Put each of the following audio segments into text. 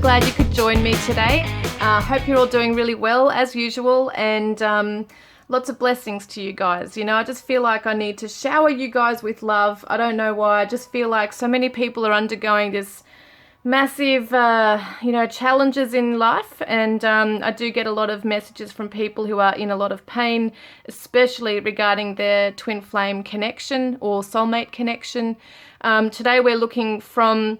glad you could join me today. Hope you're all doing really well as usual, and lots of blessings to you guys. You know, I just feel like I need to shower you guys with love. I don't know why. I just feel like so many people are undergoing this massive, challenges in life, and I do get a lot of messages from people who are in a lot of pain, especially regarding their twin flame connection or soulmate connection. Today we're looking from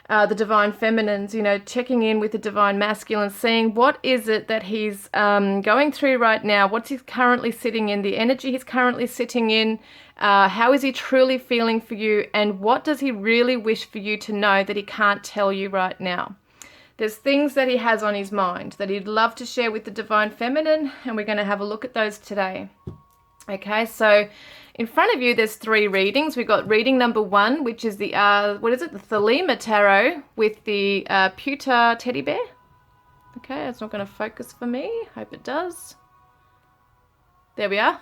the divine feminines, checking in with the divine masculine, seeing what is it that he's going through right now, what's he currently sitting in, the energy he's currently sitting in, how is he truly feeling for you, and what does he really wish for you to know that he can't tell you right now. There's things that he has on his mind that he'd love to share with the divine feminine, and we're going to have a look at those today. Okay, so in front of you, there's 3 readings. We've got reading number 1, which is the, the Thelema Tarot with the pewter teddy bear. Okay, it's not going to focus for me. Hope it does. There we are.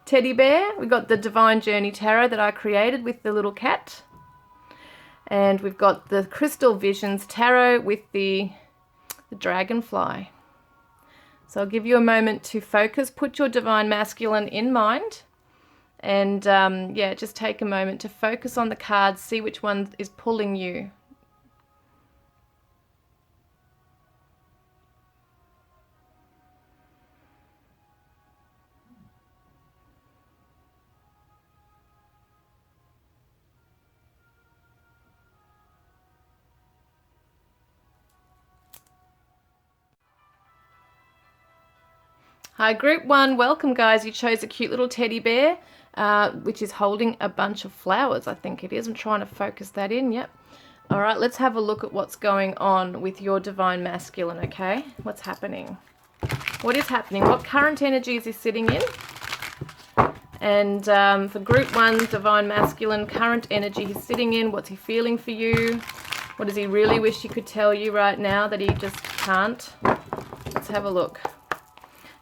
Teddy bear. We've got the Divine Journey Tarot that I created with the little cat. And we've got the Crystal Visions Tarot with the dragonfly. So I'll give you a moment to focus. Put your divine masculine in mind. And just take a moment to focus on the cards, see which one is pulling you. Hi, group 1. Welcome, guys. You chose a cute little teddy bear. Which is holding a bunch of flowers, I think it is. I'm trying to focus that in, yep. All right, let's have a look at what's going on with your divine masculine, okay? What's happening? What is happening? What current energy is he sitting in? And for group 1, divine masculine, current energy he's sitting in, what's he feeling for you? What does he really wish he could tell you right now that he just can't? Let's have a look.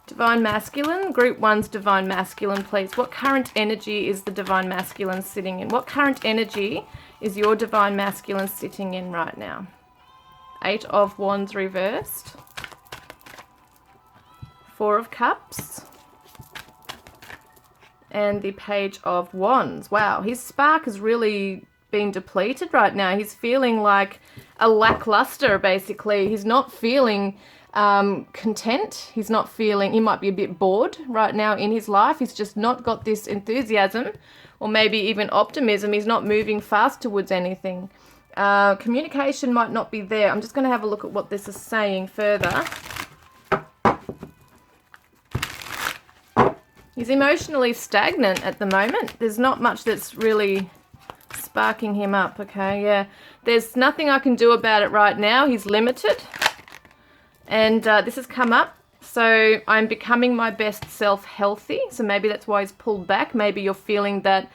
Divine masculine, group 1's divine masculine, please. What current energy is the divine masculine sitting in? What current energy is your divine masculine sitting in right now? 8 of Wands reversed. 4 of Cups. And the Page of Wands. Wow, his spark has really been depleted right now. He's feeling like a lackluster, basically. He's not feeling content. He's not feeling, he might be a bit bored right now in his life. He's just not got this enthusiasm or maybe even optimism. He's not moving fast towards anything. Communication might not be there. I'm just going to have a look at what this is saying further. He's emotionally stagnant at the moment. There's not much that's really sparking him up, okay? Yeah, there's nothing I can do about it right now. He's limited. And this has come up, so I'm becoming my best self healthy. So maybe that's why he's pulled back. Maybe you're feeling that,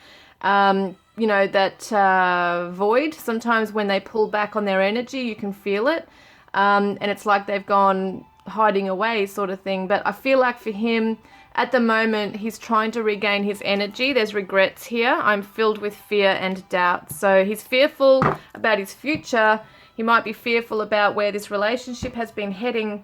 void. Sometimes when they pull back on their energy, you can feel it. And it's like they've gone hiding away sort of thing. But I feel like for him, at the moment, he's trying to regain his energy. There's regrets here. I'm filled with fear and doubt. So he's fearful about his future. He might be fearful about where this relationship has been heading.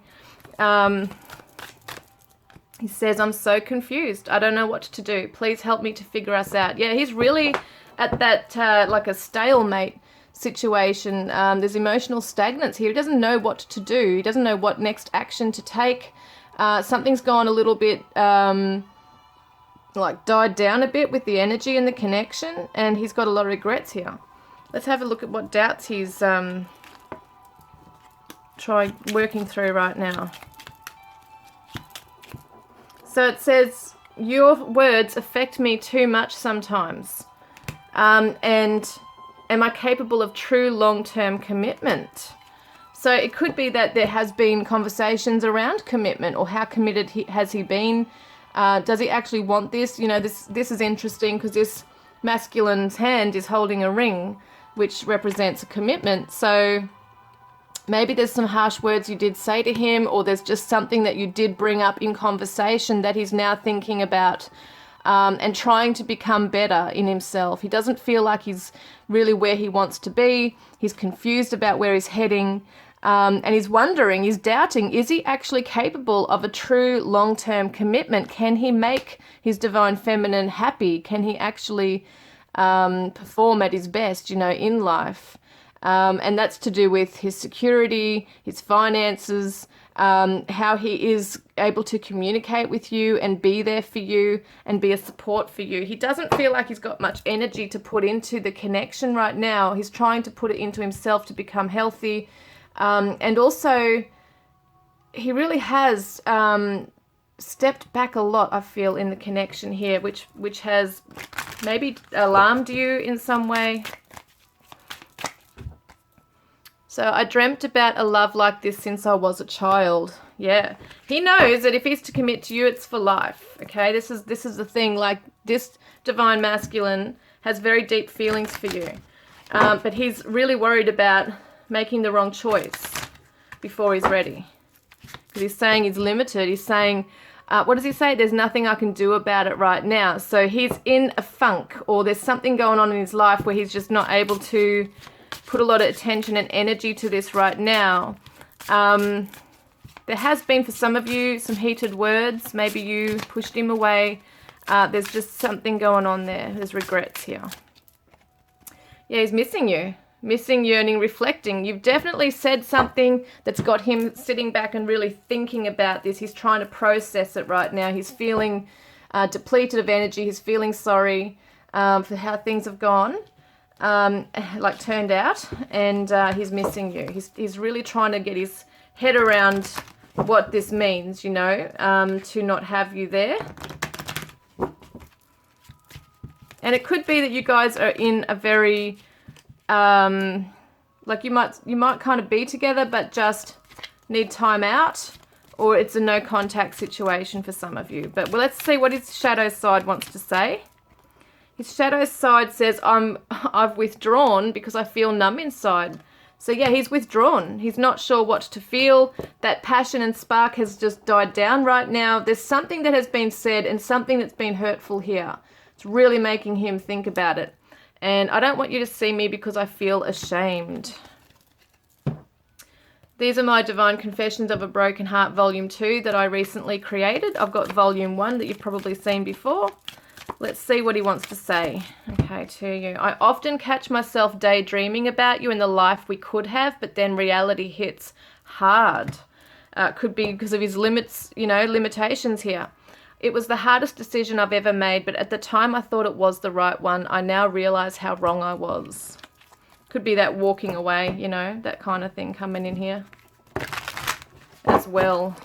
He says, I'm so confused. I don't know what to do. Please help me to figure us out. Yeah, he's really at that like a stalemate situation. There's emotional stagnance here. He doesn't know what to do. He doesn't know what next action to take. Something's gone a little bit, like died down a bit with the energy and the connection. And he's got a lot of regrets here. Let's have a look at what doubts he's try working through right now. So it says, your words affect me too much sometimes. And am I capable of true long-term commitment? So it could be that there has been conversations around commitment, or how committed has he been? Does he actually want this? You know, this is interesting because this masculine's hand is holding a ring, which represents a commitment. So maybe there's some harsh words you did say to him, or there's just something that you did bring up in conversation that he's now thinking about and trying to become better in himself. He doesn't feel like he's really where he wants to be. He's confused about where he's heading. And he's wondering, he's doubting, is he actually capable of a true long-term commitment? Can he make his divine feminine happy? Can he actually perform at his best, you know, in life? And that's to do with his security, his finances, how he is able to communicate with you and be there for you and be a support for you. He doesn't feel like he's got much energy to put into the connection right now. He's trying to put it into himself to become healthy. And also, he really has stepped back a lot, I feel, in the connection here, which has maybe alarmed you in some way. So I dreamt about a love like this since I was a child. Yeah. He knows that if he's to commit to you, it's for life. Okay. This is the thing. Like, this divine masculine has very deep feelings for you. But he's really worried about making the wrong choice before he's ready. Because he's saying he's limited. He's saying, what does he say? There's nothing I can do about it right now. So he's in a funk, or there's something going on in his life where he's just not able to put a lot of attention and energy to this right now. There has been, for some of you, some heated words. Maybe you pushed him away. There's just something going on there. There's regrets here. Yeah, he's missing you. Missing, yearning, reflecting. You've definitely said something that's got him sitting back and really thinking about this. He's trying to process it right now. He's feeling depleted of energy. He's feeling sorry for how things have gone. Like turned out, and he's missing you. He's really trying to get his head around what this means, you know, to not have you there. And it could be that you guys are in a very, like you might kind of be together, but just need time out, or it's a no contact situation for some of you. But let's see what his shadow side wants to say. His shadow side says, I've withdrawn because I feel numb inside. So yeah, he's withdrawn. He's not sure what to feel. That passion and spark has just died down right now. There's something that has been said and something that's been hurtful here. It's really making him think about it. And I don't want you to see me because I feel ashamed. These are my Divine Confessions of a Broken Heart Volume 2 that I recently created. I've got Volume 1 that you've probably seen before. Let's see what he wants to say. Okay, to you. I often catch myself daydreaming about you and the life we could have, but then reality hits hard. Could be because of his limits, you know, limitations here. It was the hardest decision I've ever made, but at the time I thought it was the right one. I now realize how wrong I was. Could be that walking away, you know, that kind of thing coming in here as well.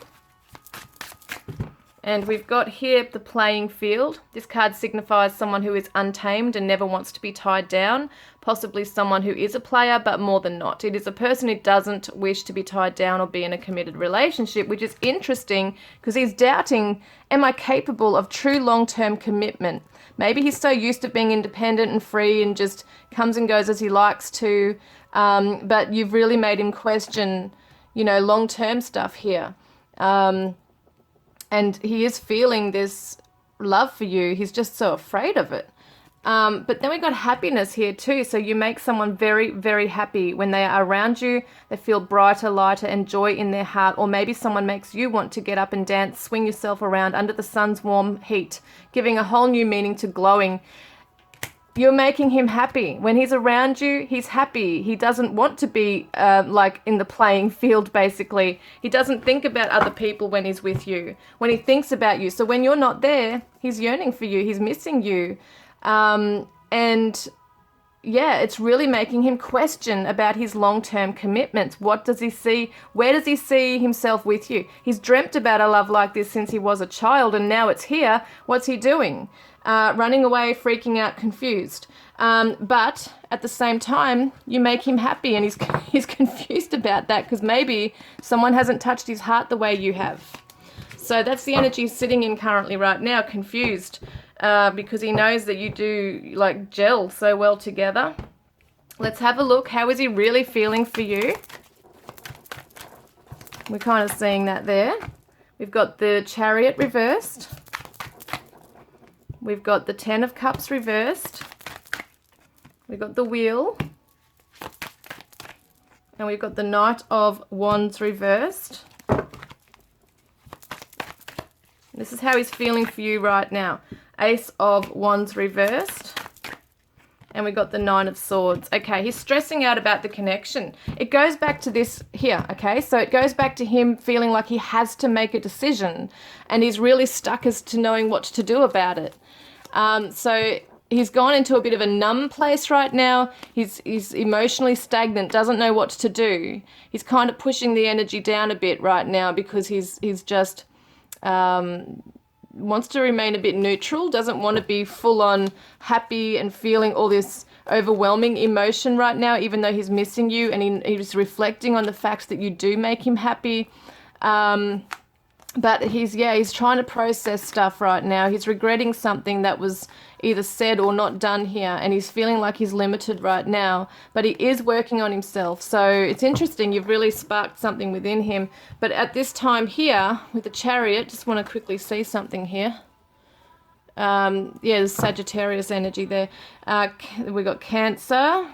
And we've got here the playing field. This card signifies someone who is untamed and never wants to be tied down, possibly someone who is a player, but more than not. It is a person who doesn't wish to be tied down or be in a committed relationship, which is interesting because he's doubting, am I capable of true long-term commitment? Maybe he's so used to being independent and free and just comes and goes as he likes to, but you've really made him question, you know, long-term stuff here. And he is feeling this love for you. He's just so afraid of it. But then we got happiness here too. So you make someone very, very happy when they are around you. They feel brighter, lighter, and joy in their heart. Or maybe someone makes you want to get up and dance, swing yourself around under the sun's warm heat, giving a whole new meaning to glowing. You're making him happy. When he's around you, he's happy. He doesn't want to be like in the playing field, basically. He doesn't think about other people when he's with you, when he thinks about you. So when you're not there, he's yearning for you. He's missing you. And yeah, it's really making him question about his long-term commitments. What does he see? Where does he see himself with you? He's dreamt about a love like this since he was a child, and now it's here. What's he doing? Running away, freaking out, confused. But at the same time, you make him happy, and he's confused about that because maybe someone hasn't touched his heart the way you have. So that's the energy he's sitting in currently right now, confused, because he knows that you do like gel so well together. Let's have a look. How is he really feeling for you? We're kind of seeing that there. We've got the Chariot reversed. We've got the 10 of Cups reversed. We've got the Wheel. And we've got the Knight of Wands reversed. This is how he's feeling for you right now. Ace of Wands reversed. And we got the Nine of Swords. Okay, he's stressing out about the connection. It goes back to this here, okay? So it goes back to him feeling like he has to make a decision. And he's really stuck as to knowing what to do about it. So he's gone into a bit of a numb place right now. He's emotionally stagnant, doesn't know what to do. He's kind of pushing the energy down a bit right now because he's just... wants to remain a bit neutral, doesn't want to be full on happy and feeling all this overwhelming emotion right now, even though he's missing you, and he's reflecting on the fact that you do make him happy. But he's trying to process stuff right now. He's regretting something that was either said or not done here, and he's feeling like he's limited right now, but he is working on himself. So it's interesting, you've really sparked something within him. But at this time here with the Chariot, just want to quickly see something here. There's Sagittarius energy there. We got Cancer.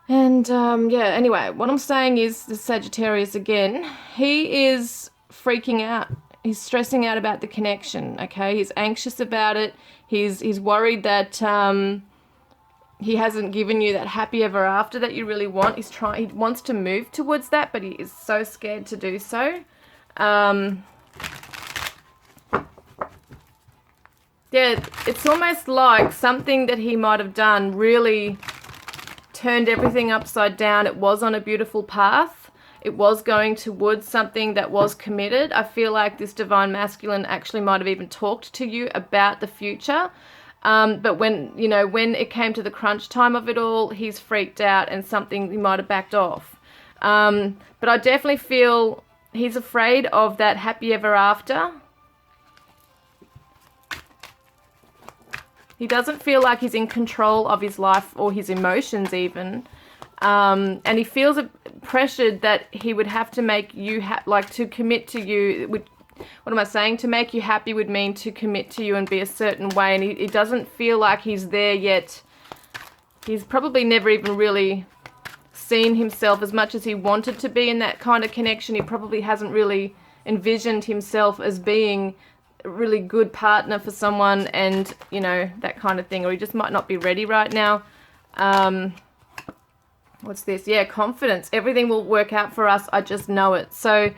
And anyway, what I'm saying is the Sagittarius again, he is freaking out. He's stressing out about the connection, okay? He's anxious about it. He's worried that he hasn't given you that happy ever after that you really want. He wants to move towards that, but he is so scared to do so. It's almost like something that he might have done really turned everything upside down. It was on a beautiful path. It was going towards something that was committed. I feel like this divine masculine actually might have even talked to you about the future. But when it came to the crunch time of it all, he's freaked out and he might have backed off. But I definitely feel he's afraid of that happy ever after. He doesn't feel like he's in control of his life or his emotions even. And he feels pressured that he would have to make you, to commit to you. What am I saying? To make you happy would mean to commit to you and be a certain way. And he doesn't feel like he's there yet. He's probably never even really seen himself as much as he wanted to be in that kind of connection. He probably hasn't really envisioned himself as being a really good partner for someone and, that kind of thing. Or he just might not be ready right now. What's this? Yeah, confidence. Everything will work out for us. I just know it. So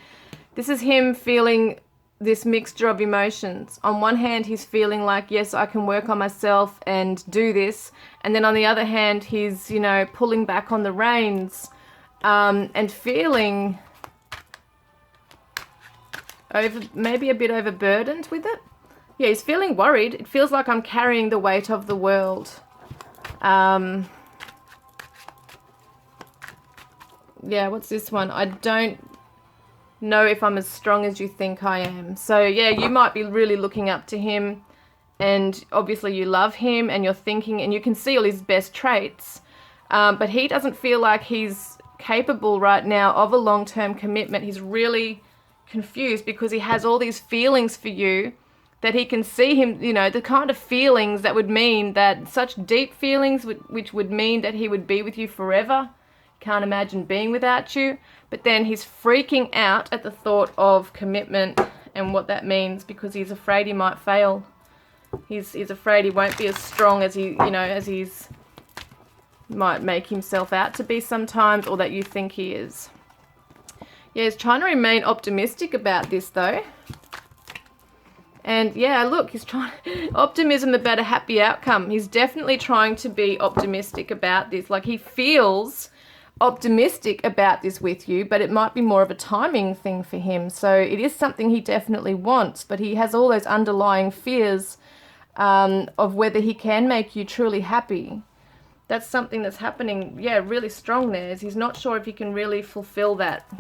this is him feeling this mixture of emotions. On one hand, he's feeling like, yes, I can work on myself and do this. And then on the other hand, he's, pulling back on the reins and feeling maybe a bit overburdened with it. Yeah, he's feeling worried. It feels like I'm carrying the weight of the world. Yeah, what's this one? I don't know if I'm as strong as you think I am. So, yeah, you might be really looking up to him, and obviously you love him, and you're thinking, and you can see all his best traits, but he doesn't feel like he's capable right now of a long-term commitment. He's really confused because he has all these feelings for you that he can see him, the kind of feelings that would mean that such deep feelings, which would mean that he would be with you forever. Can't imagine being without you. But then he's freaking out at the thought of commitment and what that means because he's afraid he might fail. He's afraid he won't be as strong as he's might make himself out to be sometimes, or that you think he is. Yeah, he's trying to remain optimistic about this though. And yeah, look, he's trying optimism about a happy outcome. He's definitely trying to be optimistic about this. Like, he feels optimistic about this with you, but it might be more of a timing thing for him. So it is something he definitely wants, but he has all those underlying fears of whether he can make you truly happy. That's something that's happening, yeah, really strong there. Is he's not sure if he can really fulfill that.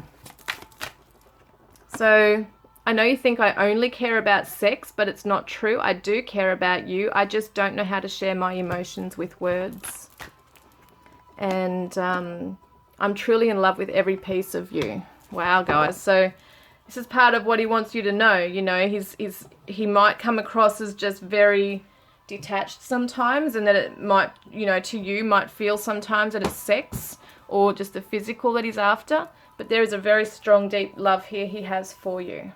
So I know you think I only care about sex, but it's not true. I do care about you. I just don't know how to share my emotions with words. And I'm truly in love with every piece of you. Wow, guys. So this is part of what he wants you to know. He might come across as just very detached sometimes, and that it might, to you might feel sometimes that it's sex or just the physical that he's after. But there is a very strong, deep love here he has for you.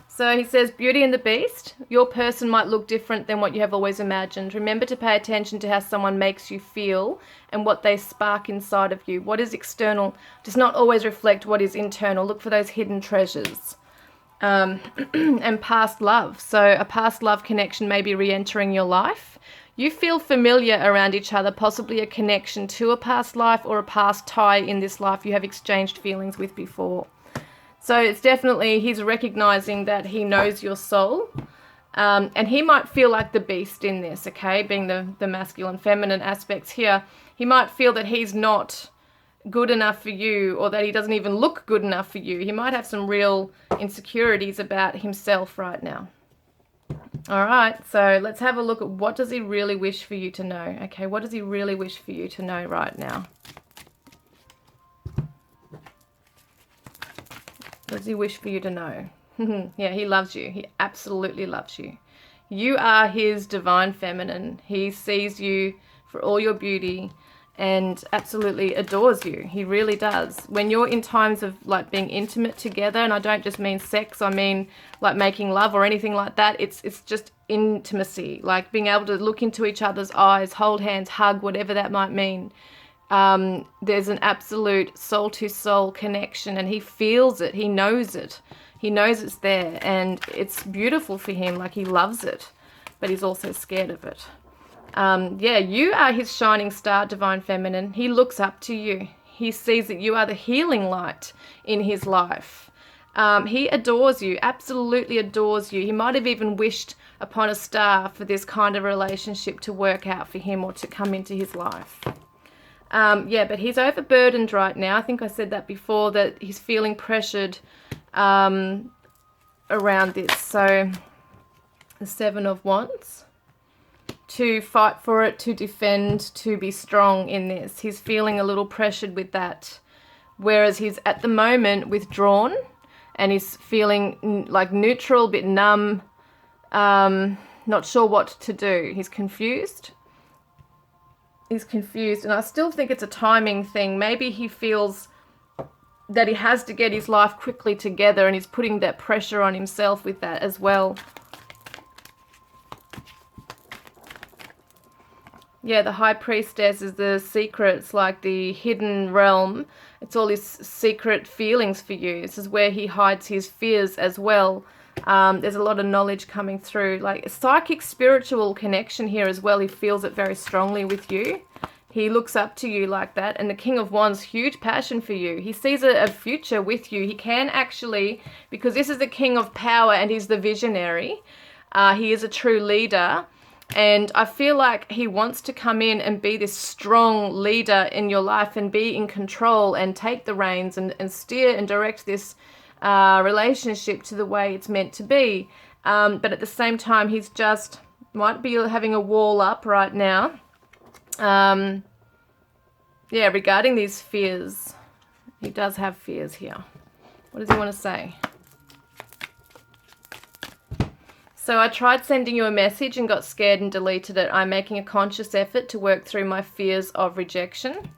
So he says, Beauty and the Beast, your person might look different than what you have always imagined. Remember to pay attention to how someone makes you feel and what they spark inside of you. What is external does not always reflect what is internal. Look for those hidden treasures. And past love. So a past love connection may be re-entering your life. You feel familiar around each other, possibly a connection to a past life or a past tie in this life you have exchanged feelings with before. So it's definitely, he's recognizing that he knows your soul. And he might feel like the beast in this, okay, being the masculine, feminine aspects here. He might feel that he's not good enough for you, or that he doesn't even look good enough for you. He might have some real insecurities about himself right now. All right, so let's have a look at what does he really wish for you to know. Okay, what does he really wish for you to know right now? What does he wish for you to know? Yeah, he loves you. He absolutely loves you. You are his divine feminine. He sees you for all your beauty and absolutely adores you. He really does. When you're in times of like being intimate together, and I don't just mean sex, I mean like making love or anything like that, it's just intimacy, like being able to look into each other's eyes, hold hands, hug, whatever that might mean. There's an absolute soul-to-soul connection, and he feels it. He knows it. He knows it's there, and it's beautiful for him. Like, he loves it, but he's also scared of it. Yeah, you are his shining star, divine feminine. He looks up to you. He sees that you are the healing light in his life. He adores you, absolutely adores you. He might have even wished upon a star for this kind of relationship to work out for him or to come into his life. Yeah, but he's overburdened right now. I think I said that before, that he's feeling pressured around this. So the Seven of Wands, to fight for it, to defend, to be strong in this. He's feeling a little pressured with that, whereas he's at the moment withdrawn and he's feeling like neutral, a bit numb, not sure what to do. He's confused. He's confused, and I still think it's a timing thing. Maybe he feels that he has to get his life quickly together, and he's putting that pressure on himself with that as well. Yeah, the High Priestess is the secrets, like the hidden realm. It's all his secret feelings for you. This is where he hides his fears as well. There's a lot of knowledge coming through, like a psychic spiritual connection here as well. He feels it very strongly with you. He looks up to you like that. And the King of Wands, huge passion for you. He sees a future with you. He can actually, because this is the King of Power and he's the visionary. He is a true leader. And I feel like he wants to come in and be this strong leader in your life and be in control and take the reins and steer and direct this relationship to the way it's meant to be. But at the same time, he's just might be having a wall up right now. Yeah, regarding these fears. He does have fears here. What does he want to say? So I tried sending you a message and got scared and deleted it. I'm making a conscious effort to work through my fears of rejection.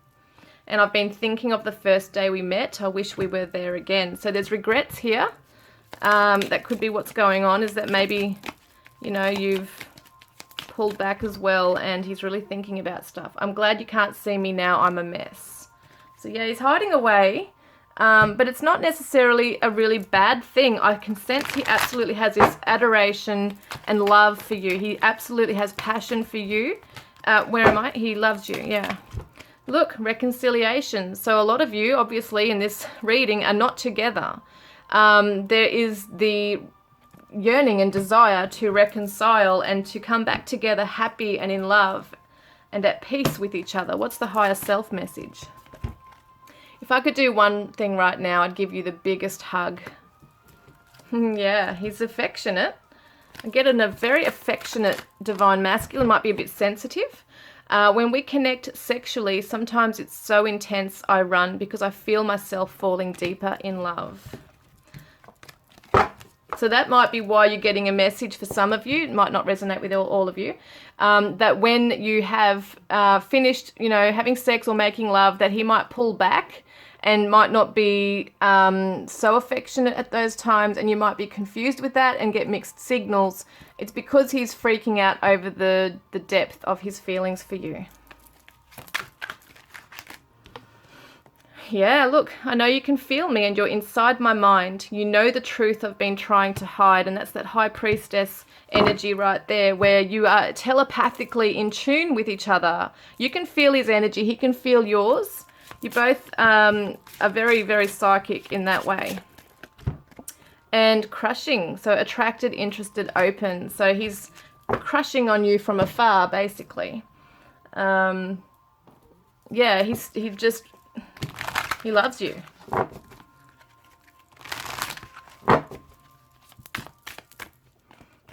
And I've been thinking of the first day we met. I wish we were there again. So there's regrets here. That could be what's going on, is that maybe, you know, you've pulled back as well and he's really thinking about stuff. I'm glad you can't see me now. I'm a mess. So yeah, he's hiding away. But it's not necessarily a really bad thing. I can sense he absolutely has this adoration and love for you. He absolutely has passion for you. Where am I? He loves you, yeah. Look, reconciliation. So a lot of you, obviously, in this reading are not together. There is the yearning and desire to reconcile and to come back together happy and in love and at peace with each other. What's the higher self message? If I could do one thing right now, I'd give you the biggest hug. Yeah, he's affectionate. I get a very affectionate divine masculine, might be a bit sensitive. When we connect sexually, sometimes it's so intense I run because I feel myself falling deeper in love. It's So that might be why you're getting a message for some of you. It might not resonate with all of you. That when you have finished, having sex or making love, that he might pull back and might not be so affectionate at those times, and you might be confused with that and get mixed signals. It's because he's freaking out over the depth of his feelings for you. Yeah, look, I know you can feel me and you're inside my mind. You know the truth I've been trying to hide, and that's that high priestess energy right there, where you are telepathically in tune with each other. You can feel his energy, he can feel yours. You both are very, very psychic in that way. And crushing, so attracted, interested, open. So he's crushing on you from afar, basically. Yeah, he loves you.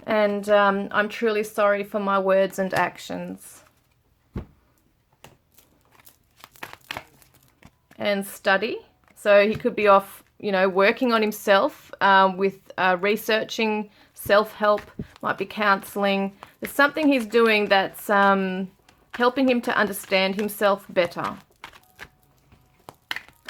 And I'm truly sorry for my words and actions. And study. So he could be off, working on himself with researching, self-help, might be counseling. There's something he's doing that's helping him to understand himself better.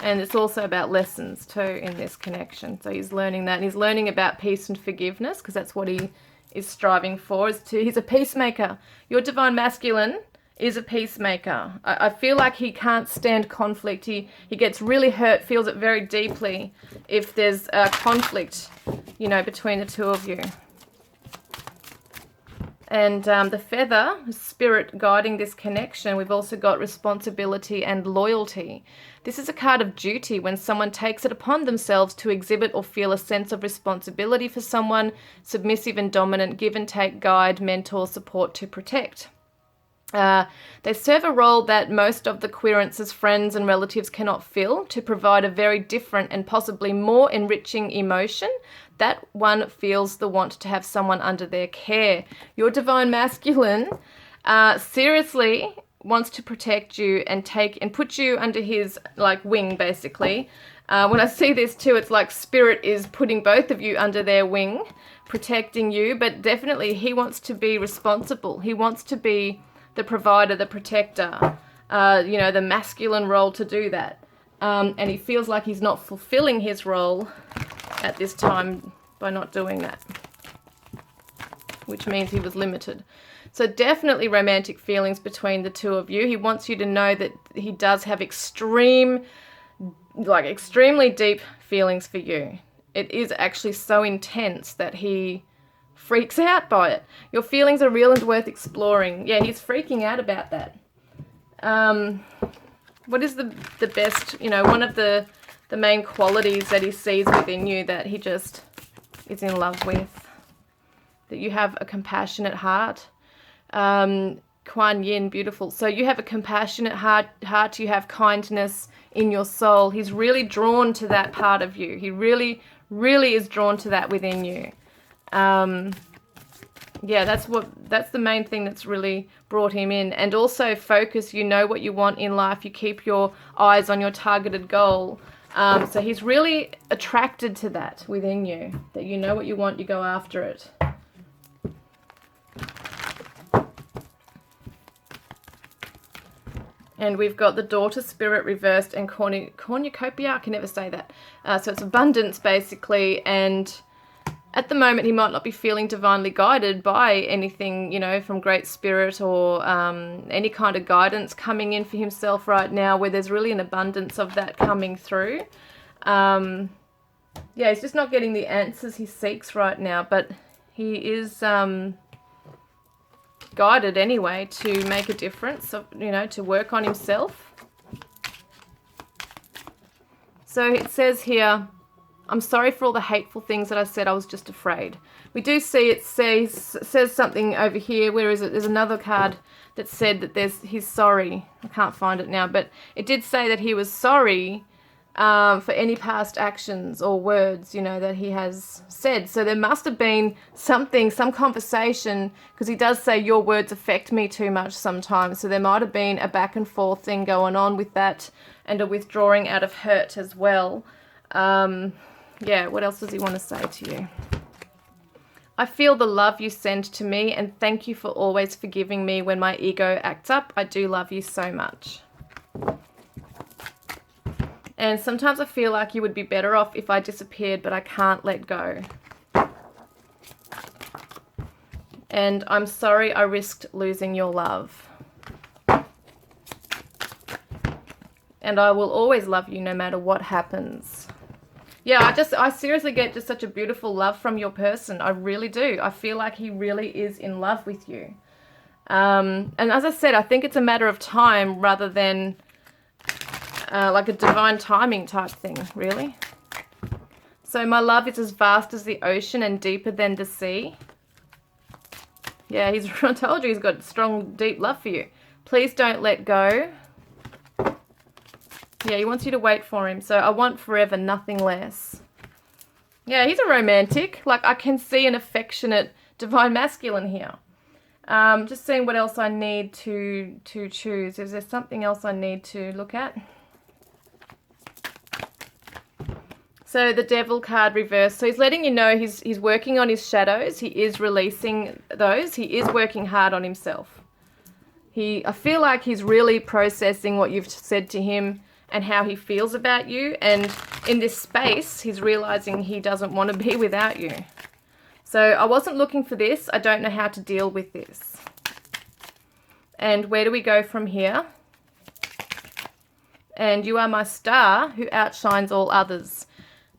And it's also about lessons too in this connection. So he's learning that, and he's learning about peace and forgiveness, because that's what he is striving for. He's a peacemaker. Your divine masculine is a peacemaker. I feel like he can't stand conflict. He gets really hurt, feels it very deeply if there's a conflict, between the two of you. And the feather, spirit guiding this connection, we've also got responsibility and loyalty. This is a card of duty, when someone takes it upon themselves to exhibit or feel a sense of responsibility for someone, submissive and dominant, give and take, guide, mentor, support, to protect. They serve a role that most of the queerance's friends and relatives cannot fill, to provide a very different and possibly more enriching emotion. That one feels the want to have someone under their care. Your divine masculine seriously wants to protect you and put you under his wing, basically. When I see this too, it's like spirit is putting both of you under their wing, protecting you, but definitely he wants to be responsible. He wants to be the provider, the protector, the masculine role to do that. And he feels like he's not fulfilling his role at this time by not doing that, which means he was limited. So definitely romantic feelings between the two of you. He wants you to know that he does have extremely deep feelings for you. It is actually so intense that he freaks out by it. Your feelings are real and worth exploring. Yeah, he's freaking out about that. What is the best, one of the main qualities that he sees within you that he just is in love with? That you have a compassionate heart. Kuan Yin, beautiful. So you have a compassionate heart, you have kindness in your soul. He's really drawn to that part of you. He really, really is drawn to that within you. Yeah, that's the main thing that's really brought him in. And also focus, you know what you want in life. You keep your eyes on your targeted goal. So he's really attracted to that within you, that you know what you want, you go after it. And we've got the daughter spirit reversed and cornucopia. I can never say that. So it's abundance, basically. And at the moment, he might not be feeling divinely guided by anything, from Great Spirit or any kind of guidance coming in for himself right now, where there's really an abundance of that coming through. Yeah, he's just not getting the answers he seeks right now, but he is guided anyway to make a difference, to work on himself. So it says here, I'm sorry for all the hateful things that I said. I was just afraid. We do see it says something over here. Where is it? There's another card that said that he's sorry. I can't find it now, but it did say that he was sorry for any past actions or words, that he has said. So there must have been some conversation, because he does say your words affect me too much sometimes. So there might have been a back and forth thing going on with that, and a withdrawing out of hurt as well. Yeah, what else does he want to say to you? I feel the love you send to me, and thank you for always forgiving me when my ego acts up. I do love you so much. And sometimes I feel like you would be better off if I disappeared, but I can't let go. And I'm sorry I risked losing your love. And I will always love you no matter what happens. Yeah, I seriously get just such a beautiful love from your person. I really do. I feel like he really is in love with you. And as I said, I think it's a matter of time rather than like a divine timing type thing, really. So my love is as vast as the ocean and deeper than the sea. Yeah, I told you he's got strong, deep love for you. Please don't let go. Yeah, he wants you to wait for him. So I want forever, nothing less. Yeah, he's a romantic. Like, I can see an affectionate divine masculine here. Just seeing what else I need to choose. Is there something else I need to look at? So the Devil card reversed. So he's letting you know he's working on his shadows. He is releasing those. He is working hard on himself. I feel like he's really processing what you've said to him and how he feels about you. And in this space, he's realizing he doesn't want to be without you. So I wasn't looking for this. I don't know how to deal with this. And where do we go from here? And you are my star who outshines all others.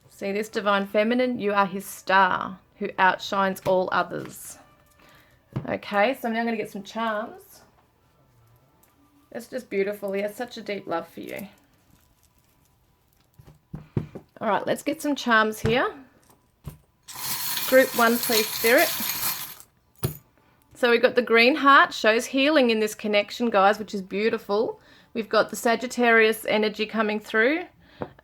See this, Divine Feminine? You are his star who outshines all others. Okay, so I'm now going to get some charms. It's just beautiful. He has such a deep love for you. All right, let's get some charms here. Group 1, please, Spirit. So we've got the green heart, shows healing in this connection, guys, which is beautiful. We've got the Sagittarius energy coming through.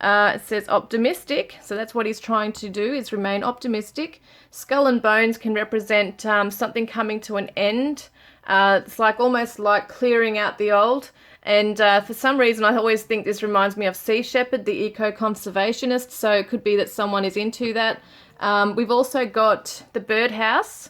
It says optimistic, so that's what he's trying to do, is remain optimistic. Skull and bones can represent something coming to an end. It's like almost like clearing out the old. And for some reason, I always think this reminds me of Sea Shepherd, the eco-conservationist. So it could be that someone is into that. We've also got the birdhouse,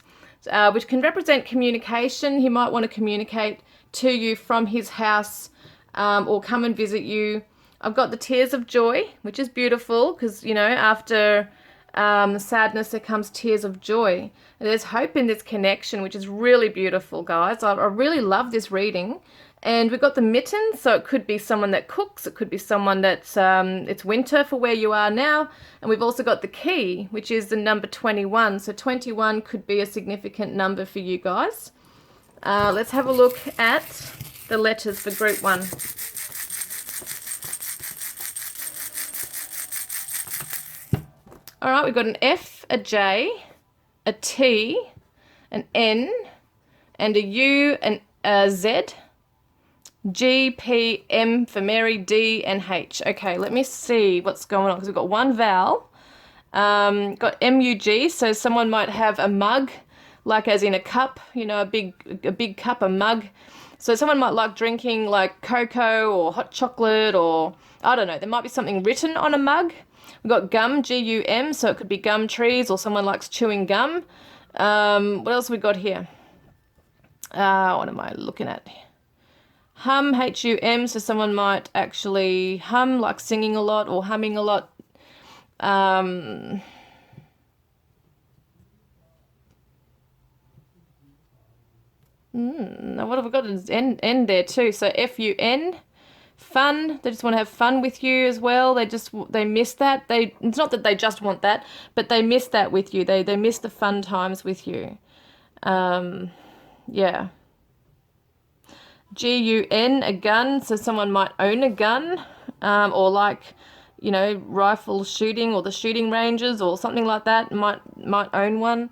which can represent communication. He might want to communicate to you from his house or come and visit you. I've got the tears of joy, which is beautiful because, you know, after sadness, there comes tears of joy. And there's hope in this connection, which is really beautiful, guys. I really love this reading. And we've got the mitten, so it could be someone that cooks. It could be someone that's, it's winter for where you are now. And we've also got the key, which is the number 21. So 21 could be a significant number for you guys. Let's have a look at the letters for group 1. All right, we've got an F, a J, a T, an N, and a U, and a Z, G, P, M for Mary, D, and H. Okay, let me see what's going on, because we've got one vowel. Got M-U-G, so someone might have a mug, like as in a cup, you know, a big cup, a mug. So someone might like drinking like cocoa or hot chocolate, or I don't know, there might be something written on a mug. We've got gum, G-U-M, so it could be gum trees, or someone likes chewing gum. What else have we got here? What am I looking at? Hum, H-U-M, so someone might actually hum, like singing a lot or humming a lot. Now what have we got? An N there too, so F-U-N. Fun, they just want to have fun with you as well. They miss that. It's not that they just want that, but they miss that with you. They miss the fun times with you. Yeah. G-U-N, a gun, so someone might own a gun, or like, you know, rifle shooting or the shooting ranges or something like that. Might own one.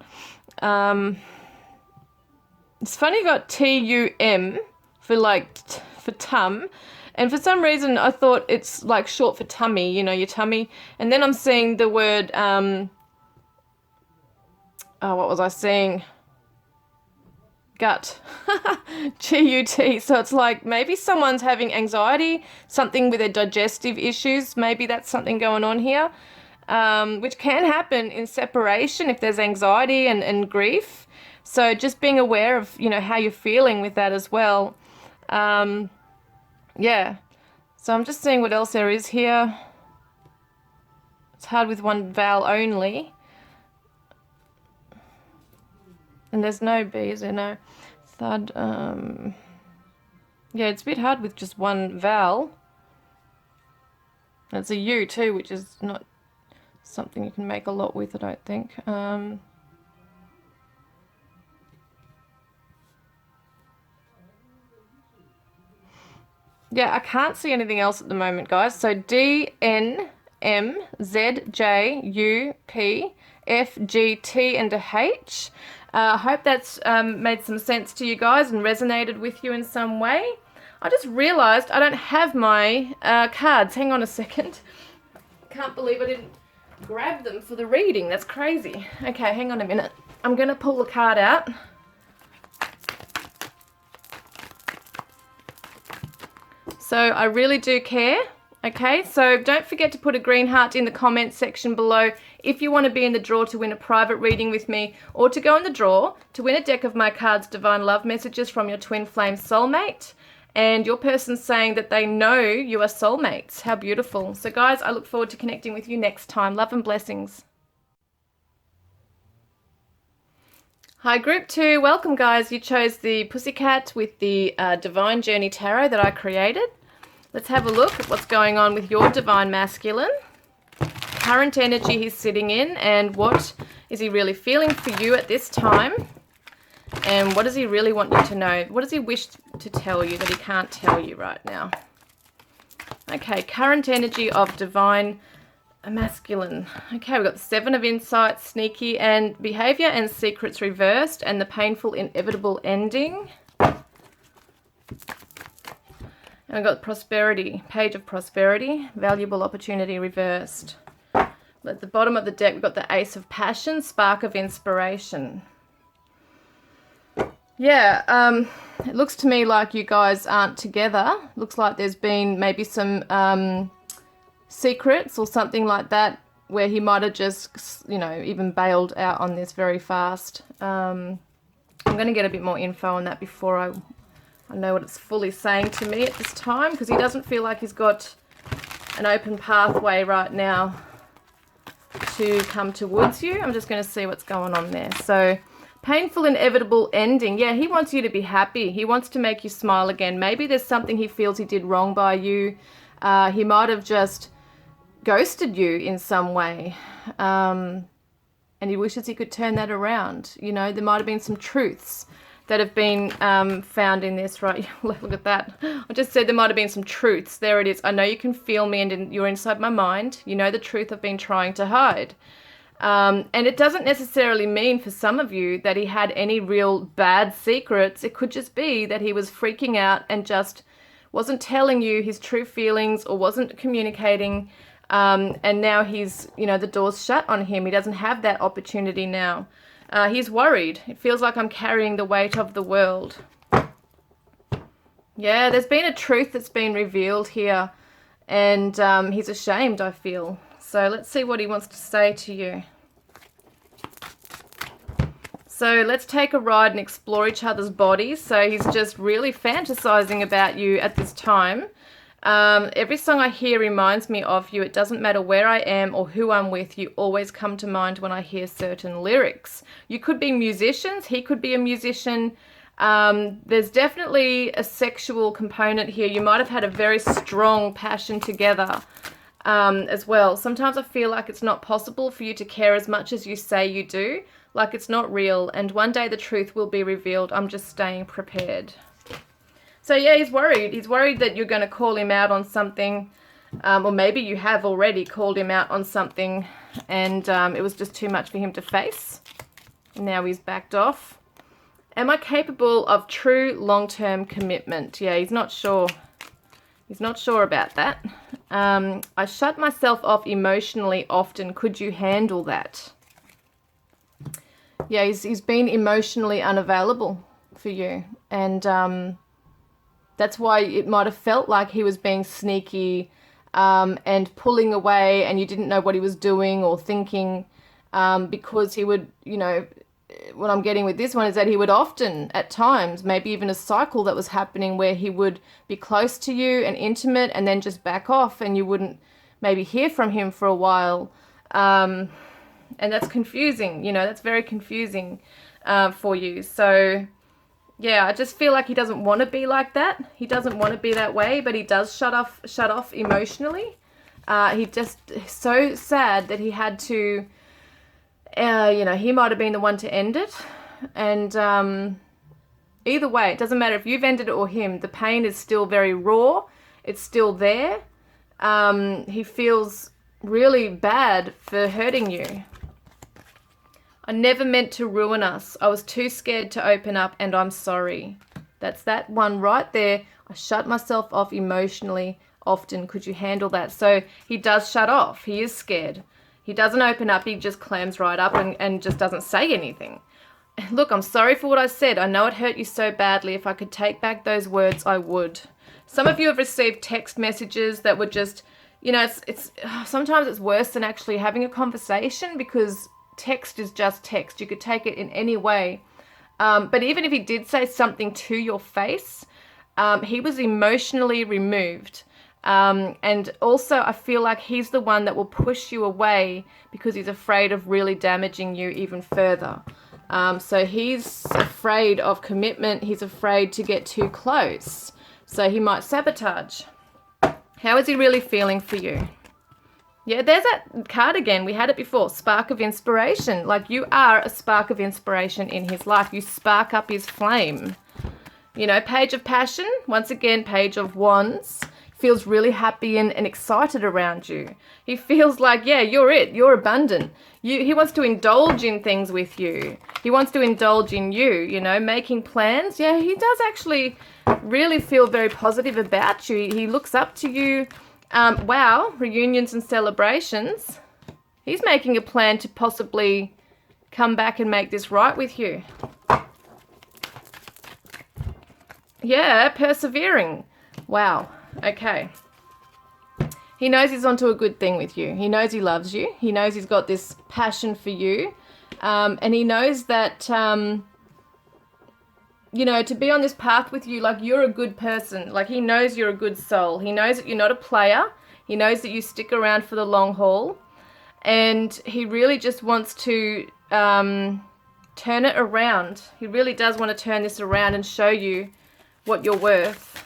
It's funny you got T-U-M for tum. And for some reason, I thought it's like short for tummy, you know, your tummy. And then I'm seeing the word, what was I seeing? Gut. G-U-T. So it's like maybe someone's having anxiety, something with their digestive issues. Maybe that's something going on here. which can happen in separation if there's anxiety and grief. So just being aware of, you know, how you're feeling with that as well. Yeah. So I'm just seeing what else there is here. It's hard with one vowel only. And there's no B, is there? No. Thud. Yeah, it's a bit hard with just one vowel. It's a U too, which is not something you can make a lot with, I don't think. Yeah, I can't see anything else at the moment, guys. So D, N, M, Z, J, U, P, F, G, T, and a H. I hope that's made some sense to you guys and resonated with you in some way. I just realised I don't have my cards. Hang on a second. Can't believe I didn't grab them for the reading. That's crazy. Okay, hang on a minute. I'm going to pull the card out. So I really do care. Okay, so don't forget to put a green heart in the comments section below if you want to be in the draw to win a private reading with me, or to go in the draw to win a deck of my cards, Divine Love Messages from your twin flame soulmate, and your person's saying that they know you are soulmates. How beautiful. So guys, I look forward to connecting with you next time. Love and blessings. Hi group 2, welcome guys. You chose the Pussycat with the Divine Journey Tarot that I created. Let's have a look at what's going on with your Divine Masculine. Current energy he's sitting in, and what is he really feeling for you at this time? And what does he really want you to know? What does he wish to tell you that he can't tell you right now? Okay, current energy of Divine Masculine. Okay, we've got the 7 of Insight, Sneaky, and Behavior and Secrets reversed, and the Painful Inevitable Ending. And we've got Prosperity, Page of Prosperity, Valuable Opportunity reversed. At the bottom of the deck, we've got the Ace of Passion, Spark of Inspiration. Yeah, it looks to me like you guys aren't together. Looks like there's been maybe some secrets or something like that, where he might have just, you know, even bailed out on this very fast. I'm going to get a bit more info on that before I know what it's fully saying to me at this time, because he doesn't feel like he's got an open pathway right now to come towards you. I'm just going to see what's going on there. So, painful inevitable ending. Yeah, he wants you to be happy. He wants to make you smile again. Maybe there's something he feels he did wrong by you. He might have just ghosted you in some way. And he wishes he could turn that around. You know, there might have been some truths that have been found in this, right? Look at that. I just said there might have been some truths. There it is. I know you can feel me, and you're inside my mind. You know the truth I've been trying to hide. And it doesn't necessarily mean for some of you that he had any real bad secrets. It could just be that he was freaking out and just wasn't telling you his true feelings, or wasn't communicating. And now he's, you know, the door's shut on him. He doesn't have that opportunity now. He's worried. It feels like I'm carrying the weight of the world. Yeah, there's been a truth that's been revealed here, and he's ashamed, I feel. So let's see what he wants to say to you. So let's take a ride and explore each other's bodies. So he's just really fantasizing about you at this time. Every song I hear reminds me of you. It doesn't matter where I am or who I'm with. You always come to mind when I hear certain lyrics. You could be musicians. He could be a musician. There's definitely a sexual component here. You might have had a very strong passion together as well. Sometimes I feel like it's not possible for you to care as much as you say you do. Like it's not real. And one day the truth will be revealed. I'm just staying prepared. So yeah, he's worried. He's worried that you're going to call him out on something, or maybe you have already called him out on something, and it was just too much for him to face. And now he's backed off. Am I capable of true long-term commitment? Yeah, he's not sure. He's not sure about that. I shut myself off emotionally often. Could you handle that? Yeah, he's been emotionally unavailable for you, and that's why it might have felt like he was being sneaky, and pulling away, and you didn't know what he was doing or thinking, because he would, what I'm getting with this one is that he would often, at times, maybe even a cycle that was happening where he would be close to you and intimate and then just back off, and you wouldn't maybe hear from him for a while. And that's confusing, that's very confusing for you. So, yeah, I just feel like he doesn't want to be like that. He doesn't want to be that way, but he does shut off emotionally. He just so sad that he had to, he might have been the one to end it. And either way, it doesn't matter if you've ended it or him. The pain is still very raw. It's still there. He feels really bad for hurting you. I never meant to ruin us. I was too scared to open up, and I'm sorry. That's that one right there. I shut myself off emotionally often. Could you handle that? So he does shut off. He is scared. He doesn't open up. He just clams right up and just doesn't say anything. Look, I'm sorry for what I said. I know it hurt you so badly. If I could take back those words, I would. Some of you have received text messages that were just, it's sometimes it's worse than actually having a conversation, because text is just text. You could take it in any way. But even if he did say something to your face, he was emotionally removed. And also I feel like he's the one that will push you away because he's afraid of really damaging you even further. So he's afraid of commitment. He's afraid to get too close. So he might sabotage. How is he really feeling for you? Yeah, there's that card again. We had it before. Spark of inspiration. Like, you are a spark of inspiration in his life. You spark up his flame. Page of passion. Once again, page of wands. Feels really happy and excited around you. He feels like, yeah, you're it. You're abundant. He wants to indulge in things with you. He wants to indulge in you, making plans. Yeah, he does actually really feel very positive about you. He looks up to you. Wow, reunions and celebrations. He's making a plan to possibly come back and make this right with you. Yeah, persevering. Wow, okay. He knows he's onto a good thing with you. He knows he loves you. He knows he's got this passion for you. And he knows that, to be on this path with you, like, you're a good person. Like, he knows you're a good soul. He knows that you're not a player. He knows that you stick around for the long haul. And he really just wants to turn it around. He really does want to turn this around and show you what you're worth.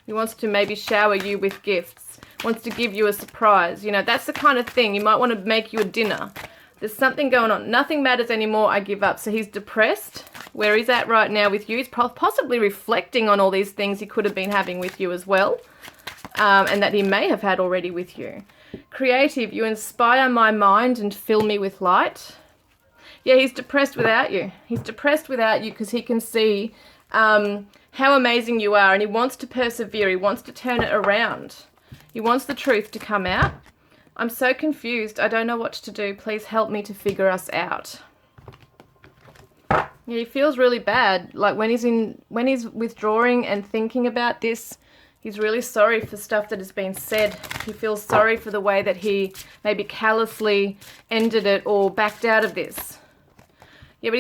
He wants to maybe shower you with gifts. Wants to give you a surprise. That's the kind of thing. You might want to make you a dinner. There's something going on. Nothing matters anymore. I give up. So he's depressed. Where he's at right now with you. He's possibly reflecting on all these things he could have been having with you as well. And that he may have had already with you. Creative. You inspire my mind and fill me with light. Yeah, he's depressed without you. He's depressed without you because he can see how amazing you are. And he wants to persevere. He wants to turn it around. He wants the truth to come out. I'm so confused. I don't know what to do. Please help me to figure us out. Yeah, he feels really bad. Like, when he's withdrawing and thinking about this, he's really sorry for stuff that has been said. He feels sorry for the way that he maybe callously ended it or backed out of this. Yeah, but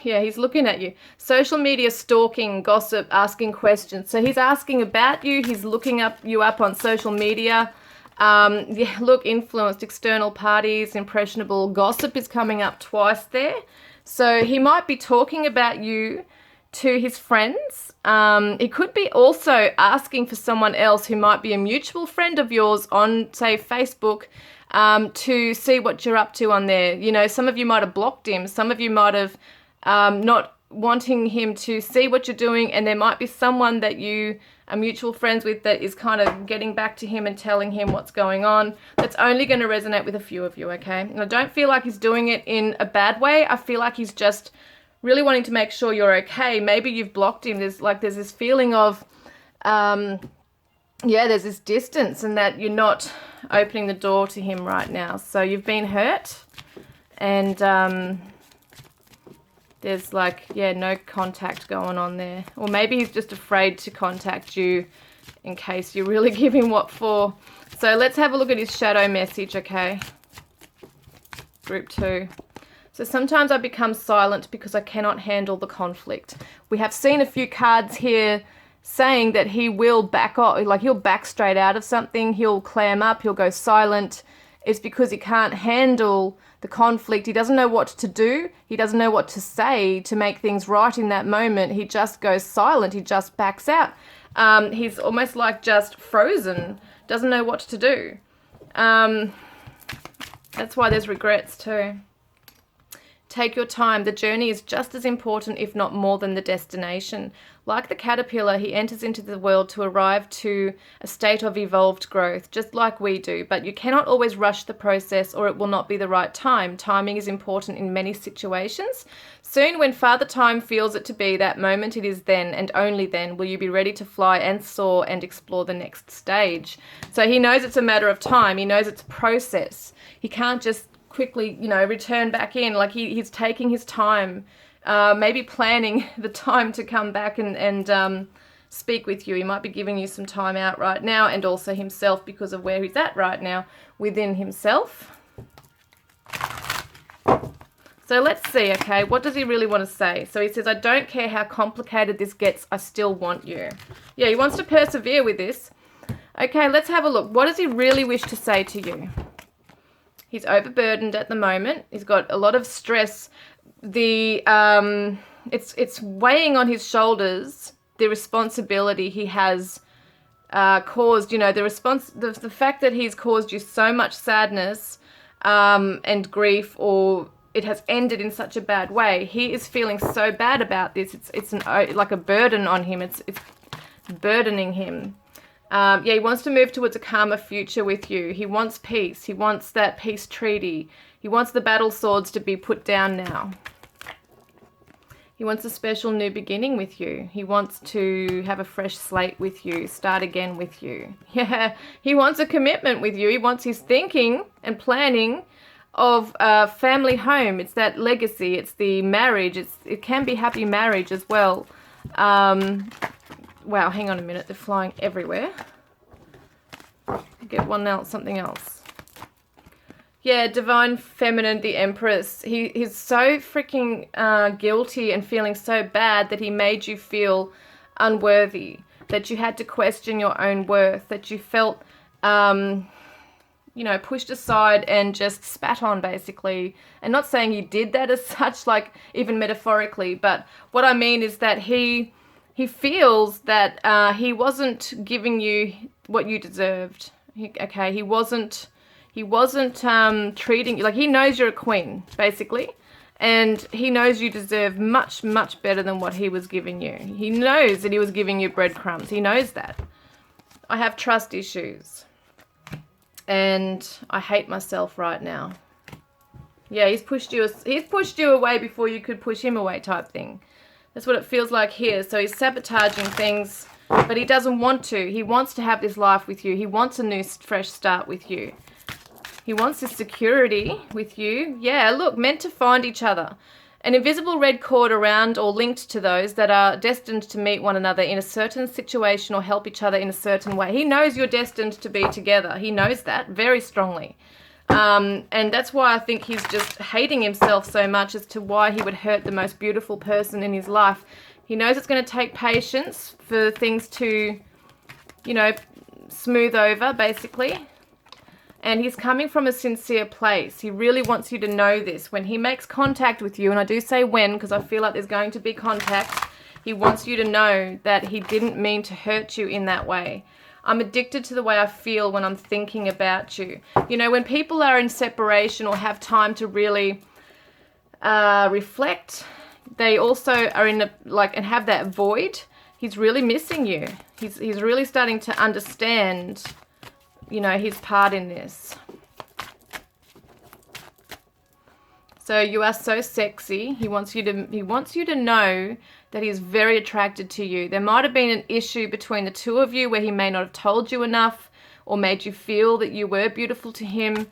he's looking at you. Social media stalking, gossip, asking questions. So he's asking about you. He's looking you up on social media. Yeah, look, influenced, external parties, impressionable. Gossip is coming up twice there. So he might be talking about you to his friends. He could be also asking for someone else who might be a mutual friend of yours on, say, Facebook, to see what you're up to on there. Some of you might have blocked him. Some of you might have not wanting him to see what you're doing, and there might be someone that you are mutual friends with that is kind of getting back to him and telling him what's going on. That's only going to resonate with a few of you, okay? And I don't feel like he's doing it in a bad way. I feel like he's just really wanting to make sure you're okay. Maybe you've blocked him. There's this feeling of, there's this distance, and that you're not opening the door to him right now. So you've been hurt, and there's no contact going on there. Or maybe he's just afraid to contact you in case you really give him what for. So let's have a look at his shadow message, okay? Group 2. So sometimes I become silent because I cannot handle the conflict. We have seen a few cards here saying that he will back off, like he'll back straight out of something, he'll clam up, he'll go silent. It's because he can't handle the conflict. He doesn't know what to do. He doesn't know what to say to make things right in that moment. He just goes silent. He just backs out. He's almost like just frozen, doesn't know what to do. That's why there's regrets too. Take your time. The journey is just as important, if not more, than the destination. Like the caterpillar, he enters into the world to arrive to a state of evolved growth, just like we do. But you cannot always rush the process, or it will not be the right time. Timing is important in many situations. Soon, when Father Time feels it to be that moment, it is then and only then will you be ready to fly and soar and explore the next stage. So he knows it's a matter of time. He knows it's a process. He can't just quickly, return back in. Like he's taking his time, maybe planning the time to come back and speak with you. He might be giving you some time out right now, and also himself, because of where he's at right now within himself. So let's see, okay, what does he really want to say? So he says, I don't care how complicated this gets, I still want you. Yeah, he wants to persevere with this. Okay, let's have a look. What does he really wish to say to you? He's overburdened at the moment. He's got a lot of stress. It's weighing on his shoulders, the responsibility he has caused, the fact that he's caused you so much sadness and grief, or it has ended in such a bad way. He is feeling so bad about this. It's like a burden on him. It's burdening him. He wants to move towards a calmer future with you. He wants peace. He wants that peace treaty. He wants the battle swords to be put down now. He wants a special new beginning with you. He wants to have a fresh slate with you, start again with you. Yeah, he wants a commitment with you. He wants his thinking and planning of a family home. It's that legacy. It's the marriage. It can be happy marriage as well. Wow, hang on a minute. They're flying everywhere. Get something else. Yeah, Divine Feminine, the Empress. He's so freaking guilty and feeling so bad that he made you feel unworthy, that you had to question your own worth, that you felt, pushed aside and just spat on, basically. And not saying he did that as such, like even metaphorically, but what I mean is that he feels that he wasn't giving you what you deserved. He wasn't treating you like, he knows you're a queen, basically, and he knows you deserve much, much better than what he was giving you. He knows that he was giving you breadcrumbs. He knows that. I have trust issues, and I hate myself right now. Yeah, he's pushed you away before you could push him away, type thing. That's what it feels like here. So he's sabotaging things, but he doesn't want to. He wants to have this life with you. He wants a new, fresh start with you. He wants this security with you. Yeah, look, meant to find each other. An invisible red cord around or linked to those that are destined to meet one another in a certain situation or help each other in a certain way. He knows you're destined to be together. He knows that very strongly. And that's why I think he's just hating himself so much as to why he would hurt the most beautiful person in his life. He knows it's going to take patience for things to, smooth over, basically. And he's coming from a sincere place. He really wants you to know this. When he makes contact with you, and I do say when because I feel like there's going to be contact, he wants you to know that he didn't mean to hurt you in that way. I'm addicted to the way I feel when I'm thinking about you. When people are in separation or have time to really reflect, they also are in and have that void. He's really missing you. He's really starting to understand, his part in this. So you are so sexy. He wants you to know that he's very attracted to you. There might have been an issue between the two of you where he may not have told you enough or made you feel that you were beautiful to him.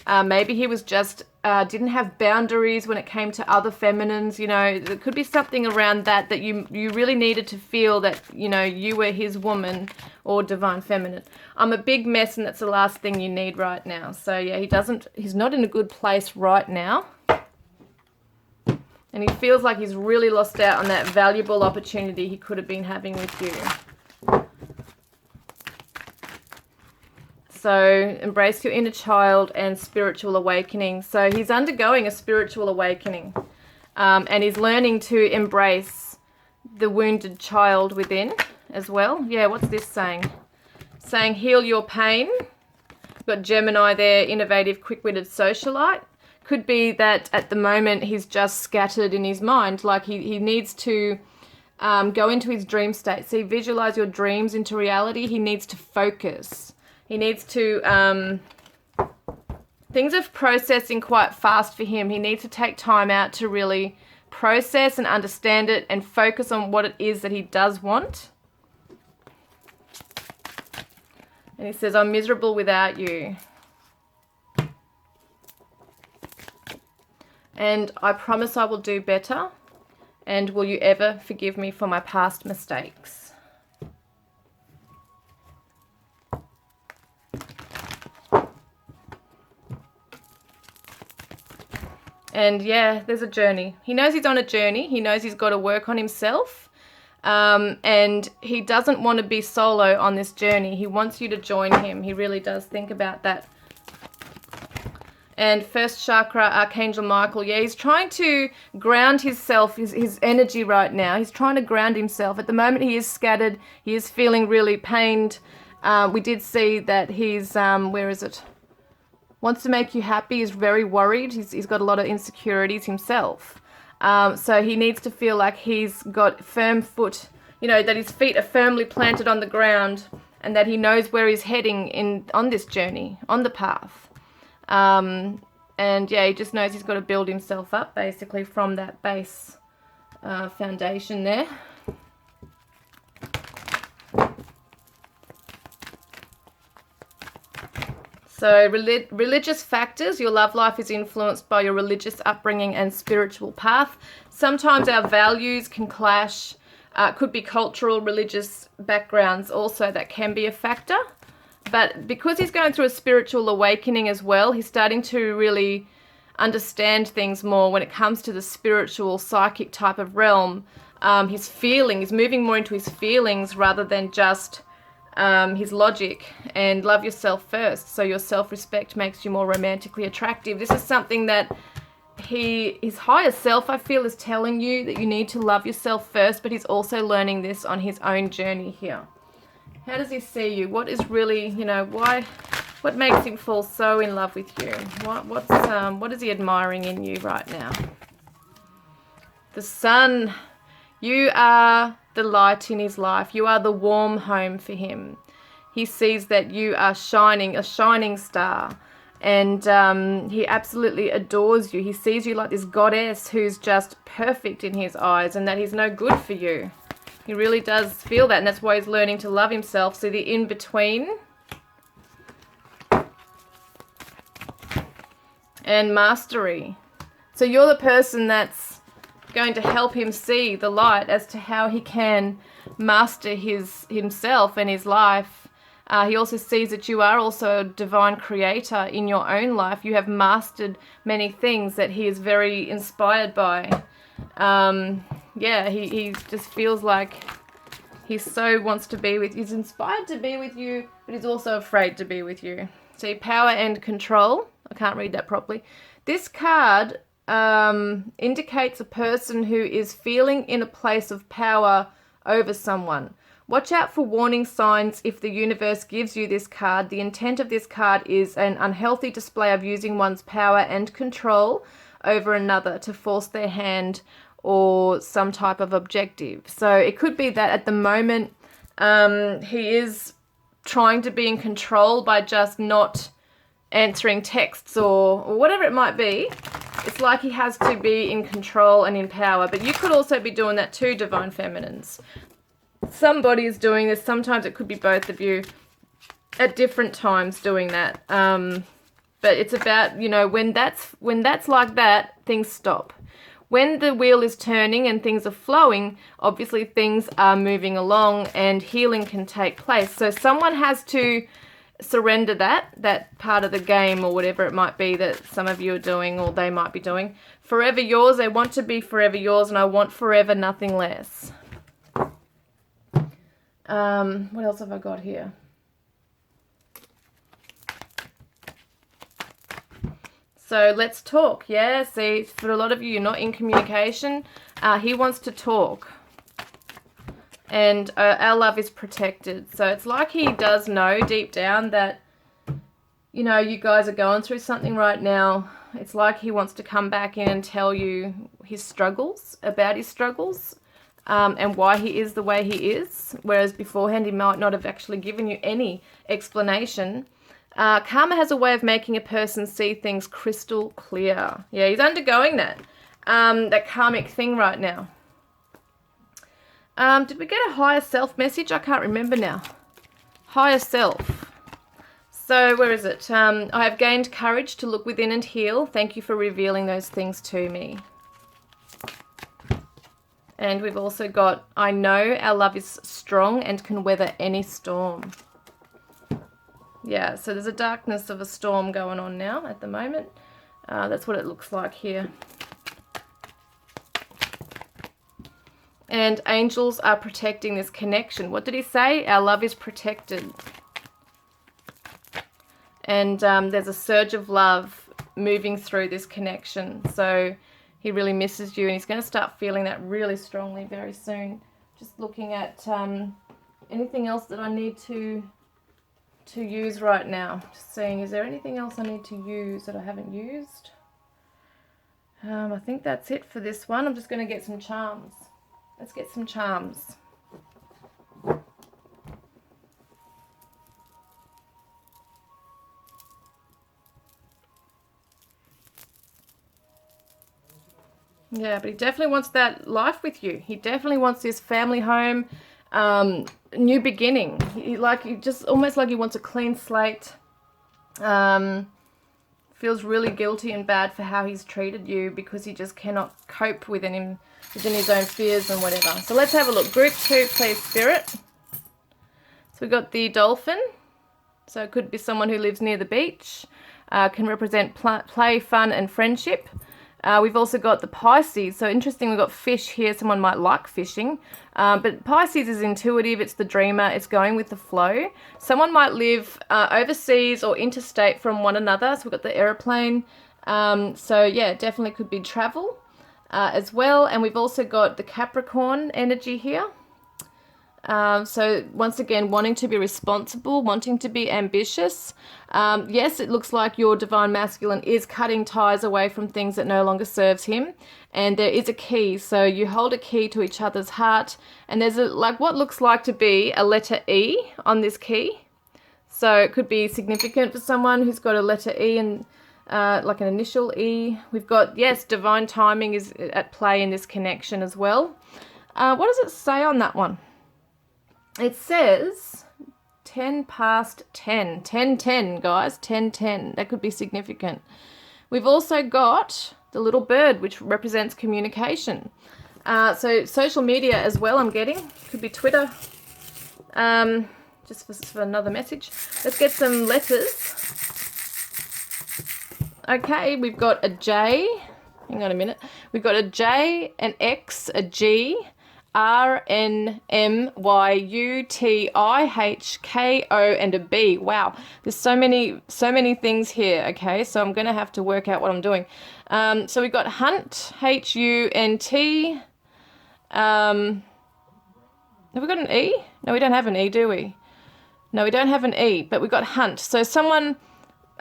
Maybe he was just didn't have boundaries when it came to other feminines. You know, there could be something around that you really needed to feel that, you know, you were his woman or divine feminine. I'm a big mess, and that's the last thing you need right now. So yeah, he's not in a good place right now. And he feels like he's really lost out on that valuable opportunity he could have been having with you. So embrace your inner child and spiritual awakening. So he's undergoing a spiritual awakening, and he's learning to embrace the wounded child within as well. Yeah, what's this saying? Saying heal your pain. We've got Gemini there, innovative, quick-witted socialite. Could be that at the moment he's just scattered in his mind, like he needs to go into his dream state. See, visualize your dreams into reality. He needs to focus. He needs to, things are processing quite fast for him. He needs to take time out to really process and understand it and focus on what it is that he does want. And he says, I'm miserable without you. And I promise I will do better. And will you ever forgive me for my past mistakes? And yeah, there's a journey. He knows he's on a journey. He knows he's got to work on himself. And he doesn't want to be solo on this journey. He wants you to join him. He really does. Think about that. And first chakra, Archangel Michael. Yeah, he's trying to ground himself, his energy right now. He's trying to ground himself. At the moment, he is scattered. He is feeling really pained. We did see that he's, where is it? Wants to make you happy, is very worried. He's got a lot of insecurities himself. So he needs to feel like he's got firm foot, you know, that his feet are firmly planted on the ground and that he knows where he's heading on this journey, on the path. And yeah, he just knows he's got to build himself up basically from that base foundation there. So religious factors, your love life is influenced by your religious upbringing and spiritual path. Sometimes our values can clash. Could be cultural, religious backgrounds also that can be a factor. But because he's going through a spiritual awakening as well, he's starting to really understand things more when it comes to the spiritual, psychic type of realm. He's moving more into his feelings rather than just his logic. And love yourself first. So your self-respect makes you more romantically attractive. This is something that his higher self, I feel, is telling you that you need to love yourself first, but he's also learning this on his own journey here. How does he see you? What is really, you know, what makes him fall so in love with you? What is he admiring in you right now? The sun. You are the light in his life. You are the warm home for him. He sees that you are shining, a shining star. And he absolutely adores you. He sees you like this goddess who's just perfect in his eyes and that he's no good for you. He really does feel that, and that's why he's learning to love himself. So the in-between. And mastery. So you're the person that's going to help him see the light as to how he can master himself and his life. He also sees that you are also a divine creator in your own life. You have mastered many things that he is very inspired by. Yeah, he just feels like he so wants to be with you. He's inspired to be with you, but he's also afraid to be with you. So power and control. I can't read that properly. This card indicates a person who is feeling in a place of power over someone. Watch out for warning signs if the universe gives you this card. The intent of this card is an unhealthy display of using one's power and control over another to force their hand or some type of objective. So it could be that at the moment he is trying to be in control by just not answering texts or whatever it might be. It's like he has to be in control and in power. But you could also be doing that too, Divine Feminines. Somebody is doing this. Sometimes it could be both of you at different times doing that. But it's about, you know, when that's like that, things stop. When the wheel is turning and things are flowing, obviously things are moving along and healing can take place. So someone has to surrender that part of the game, or whatever it might be that some of you are doing or they might be doing. Forever yours. They want to be forever yours, and I want forever, nothing less. What else have I got here? So let's talk. Yeah, see, for a lot of you, you're not in communication. He wants to talk. And our love is protected. So it's like he does know deep down that, you know, you guys are going through something right now. It's like he wants to come back in and tell you his struggles, about his struggles, and why he is the way he is. Whereas beforehand, he might not have actually given you any explanation. Karma has a way of making a person see things crystal clear. Yeah, he's undergoing that karmic thing right now. Did we get a higher self message? I can't remember now. Higher self. So where is it? I have gained courage to look within and heal. Thank you for revealing those things to me. And we've also got, I know our love is strong and can weather any storm. Yeah, so there's a darkness of a storm going on now at the moment. That's what it looks like here. And angels are protecting this connection. What did he say? Our love is protected. And there's a surge of love moving through this connection. So he really misses you, and he's going to start feeling that really strongly very soon. Just looking at anything else that I need to use right now. Just seeing, is there anything else I need to use that I haven't used? I think that's it for this one. I'm just going to get some charms. Let's get some charms. Yeah, but he definitely wants that life with you. He definitely wants this family home, new beginning. He just almost like he wants a clean slate. Feels really guilty and bad for how he's treated you because he just cannot cope within his own fears and whatever. So let's have a look. Group 2, please, Spirit. So we've got the dolphin. So it could be someone who lives near the beach. Can represent play, fun, and friendship. We've also got the Pisces. So interesting, we've got fish here. Someone might like fishing. But Pisces is intuitive. It's the dreamer. It's going with the flow. Someone might live overseas or interstate from one another. So we've got the aeroplane. So yeah, definitely could be travel as well. And we've also got the Capricorn energy here. So once again, wanting to be responsible, wanting to be ambitious. Yes, it looks like your divine masculine is cutting ties away from things that no longer serves him. And there is a key. So you hold a key to each other's heart. And there's what looks like to be a letter E on this key. So it could be significant for someone who's got a letter E and like an initial E. We've got, yes, divine timing is at play in this connection as well. What does it say on that one? It says 10 past 10. 10:10, guys. 10:10. That could be significant. We've also got the little bird, which represents communication. So social media as well, I'm getting. Could be Twitter. Just for another message. Let's get some letters. Okay, we've got a J. Hang on a minute. We've got a J, an X, a G, R, N, M, Y, U, T, I, H, K, O, and a B. Wow, there's so many things here. Okay, so I'm going to have to work out what I'm doing. So we've got hunt, H-U-N-T. Have we got an E? No, we don't have an E, do we? No, we don't have an E, but we've got hunt. So someone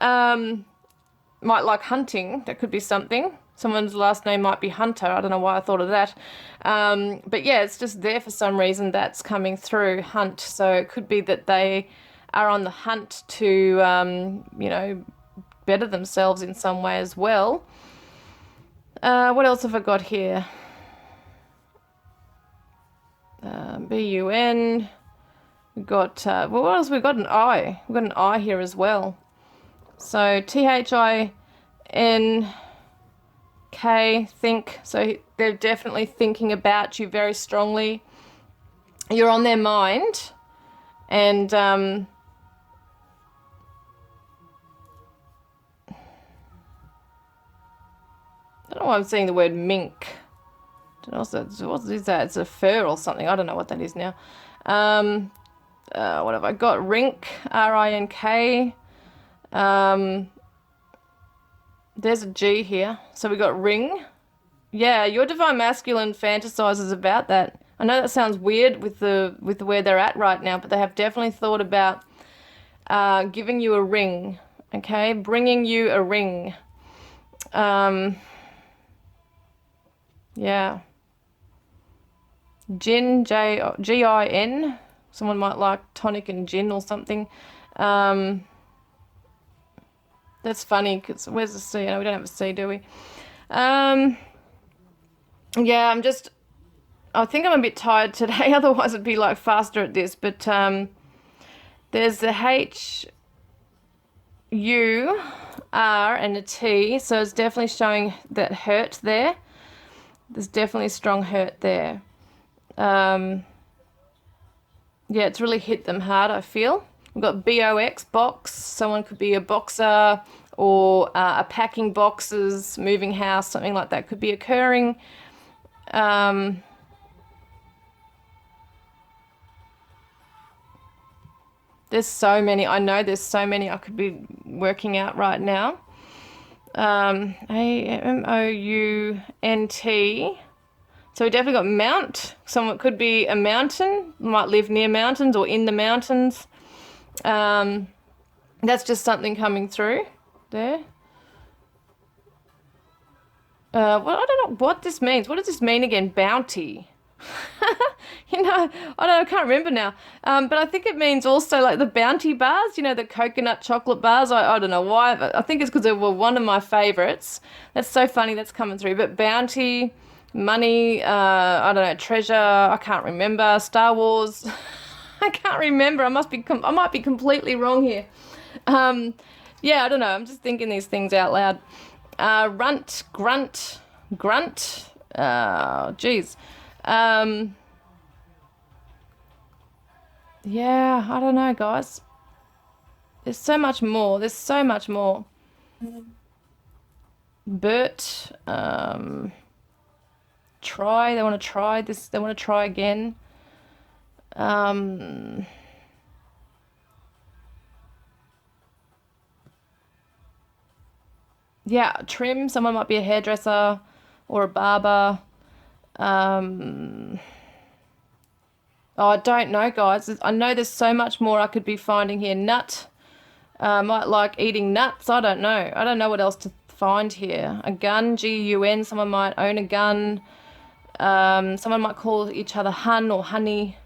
might like hunting. That could be something. Someone's last name might be Hunter. I don't know why I thought of that. But yeah, it's just there for some reason that's coming through, hunt. So it could be that they are on the hunt to, better themselves in some way as well. What else have I got here? B-U-N. We've got, what else? We've got an I. We've got an I here as well. So THINK, think. So they're definitely thinking about you very strongly. You're on their mind. And I don't know why I'm saying the word mink. I don't know what is that? It's a fur or something. I don't know what that is now. What have I got? Rink, R-I-N-K. There's a G here. So we got ring. Yeah, your divine masculine fantasizes about that. I know that sounds weird with where they're at right now, but they have definitely thought about giving you a ring. Okay, bringing you a ring. Yeah. Gin, G-I-N. Someone might like tonic and gin or something. That's funny because where's the C? No, we don't have a C, do we? Yeah, I think I'm a bit tired today. Otherwise, it'd be like faster at this. But there's the H-U-R and a T. So it's definitely showing that hurt there. There's definitely strong hurt there. Yeah, it's really hit them hard, I feel. We've got B-O-X, box. Someone could be a boxer or a packing boxes, moving house, something like that could be occurring. There's so many. I know there's so many I could be working out right now. A-M-O-U-N-T. So we definitely got mount. Someone could be a mountain, might live near mountains or in the mountains. That's just something coming through there. Well, I don't know what this means. What does this mean again? Bounty. I can't remember now. But I think it means also like the bounty bars, the coconut chocolate bars. I don't know why, but I think it's because they were one of my favorites. That's so funny that's coming through. But bounty, money, I don't know, treasure, I can't remember. Star Wars. I can't remember. I might be completely wrong here. Yeah, I don't know. I'm just thinking these things out loud. Runt, grunt. Geez. Yeah, I don't know, guys. There's so much more. Bert, try. They want to try this. They want to try again. Yeah, trim. Someone might be a hairdresser or a barber. Oh, I don't know, guys. I know there's so much more I could be finding here. Nut. Might like eating nuts. I don't know. I don't know what else to find here. A gun, G-U-N. Someone might own a gun. Someone might call each other hun or honey.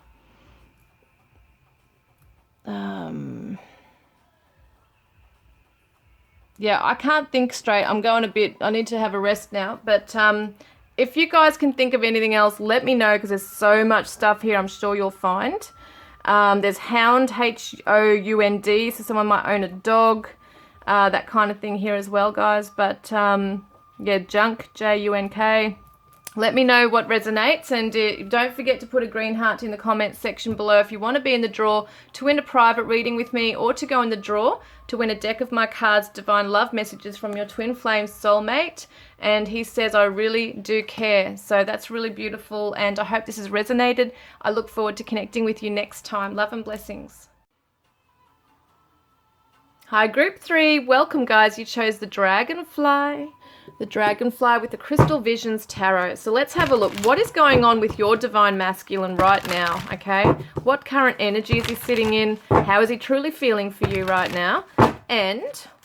Yeah, I can't think straight. I need to have a rest now. But if you guys can think of anything else, let me know because there's so much stuff here I'm sure you'll find. There's hound, H-O-U-N-D, so someone might own a dog, that kind of thing here as well, guys. But yeah, junk, J-U-N-K. Let me know what resonates, and don't forget to put a green heart in the comments section below if you want to be in the draw to win a private reading with me, or to go in the draw to win a deck of my cards, Divine Love Messages from your Twin Flame Soulmate. And he says, I really do care. So that's really beautiful, and I hope this has resonated. I look forward to connecting with you next time. Love and blessings. Hi, Group 3. Welcome, guys. You chose the Dragonfly. The Dragonfly with the Crystal Visions Tarot. So let's have a look. What is going on with your Divine Masculine right now, okay? What current energy is he sitting in? How is he truly feeling for you right now? And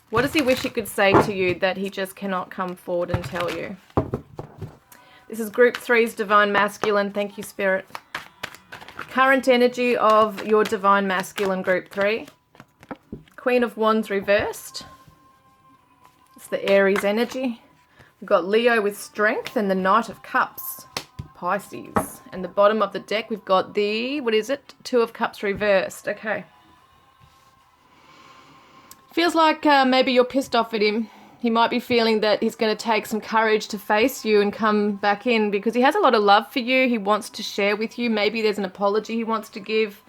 what does he wish he could say to you that he just cannot come forward and tell you? This is Group 3's Divine Masculine. Thank you, Spirit. Current energy of your Divine Masculine, Group 3. Queen of Wands reversed. It's the Aries energy. We've got Leo with Strength and the Knight of Cups, Pisces. And the bottom of the deck, we've got the, Two of Cups reversed. Okay. Feels like maybe you're pissed off at him. He might be feeling that he's going to take some courage to face you and come back in, because he has a lot of love for you. He wants to share with you. Maybe there's an apology he wants to give.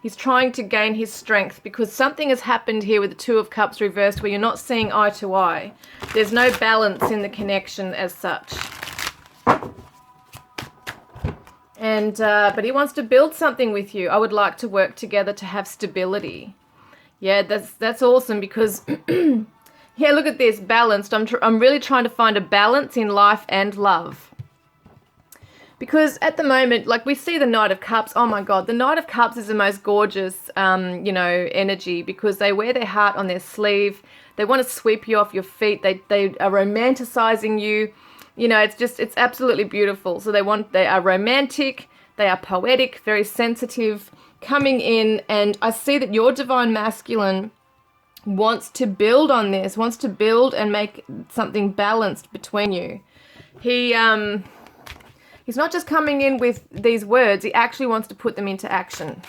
He's trying to gain his strength, because something has happened here with the Two of Cups reversed where you're not seeing eye to eye. There's no balance in the connection as such. And but he wants to build something with you. I would like to work together to have stability. Yeah, that's awesome, because yeah, look at this, balanced. I'm really trying to find a balance in life and love. Because at the moment, like we see the Knight of Cups, oh my God, the Knight of Cups is the most gorgeous, you know, energy, because they wear their heart on their sleeve. They want to sweep you off your feet. They are romanticizing you. You know, it's absolutely beautiful. So they are romantic, they are poetic, very sensitive, coming in, and I see that your divine masculine wants to build on this, wants to build and make something balanced between you. He's not just coming in with these words, he actually wants to put them into action.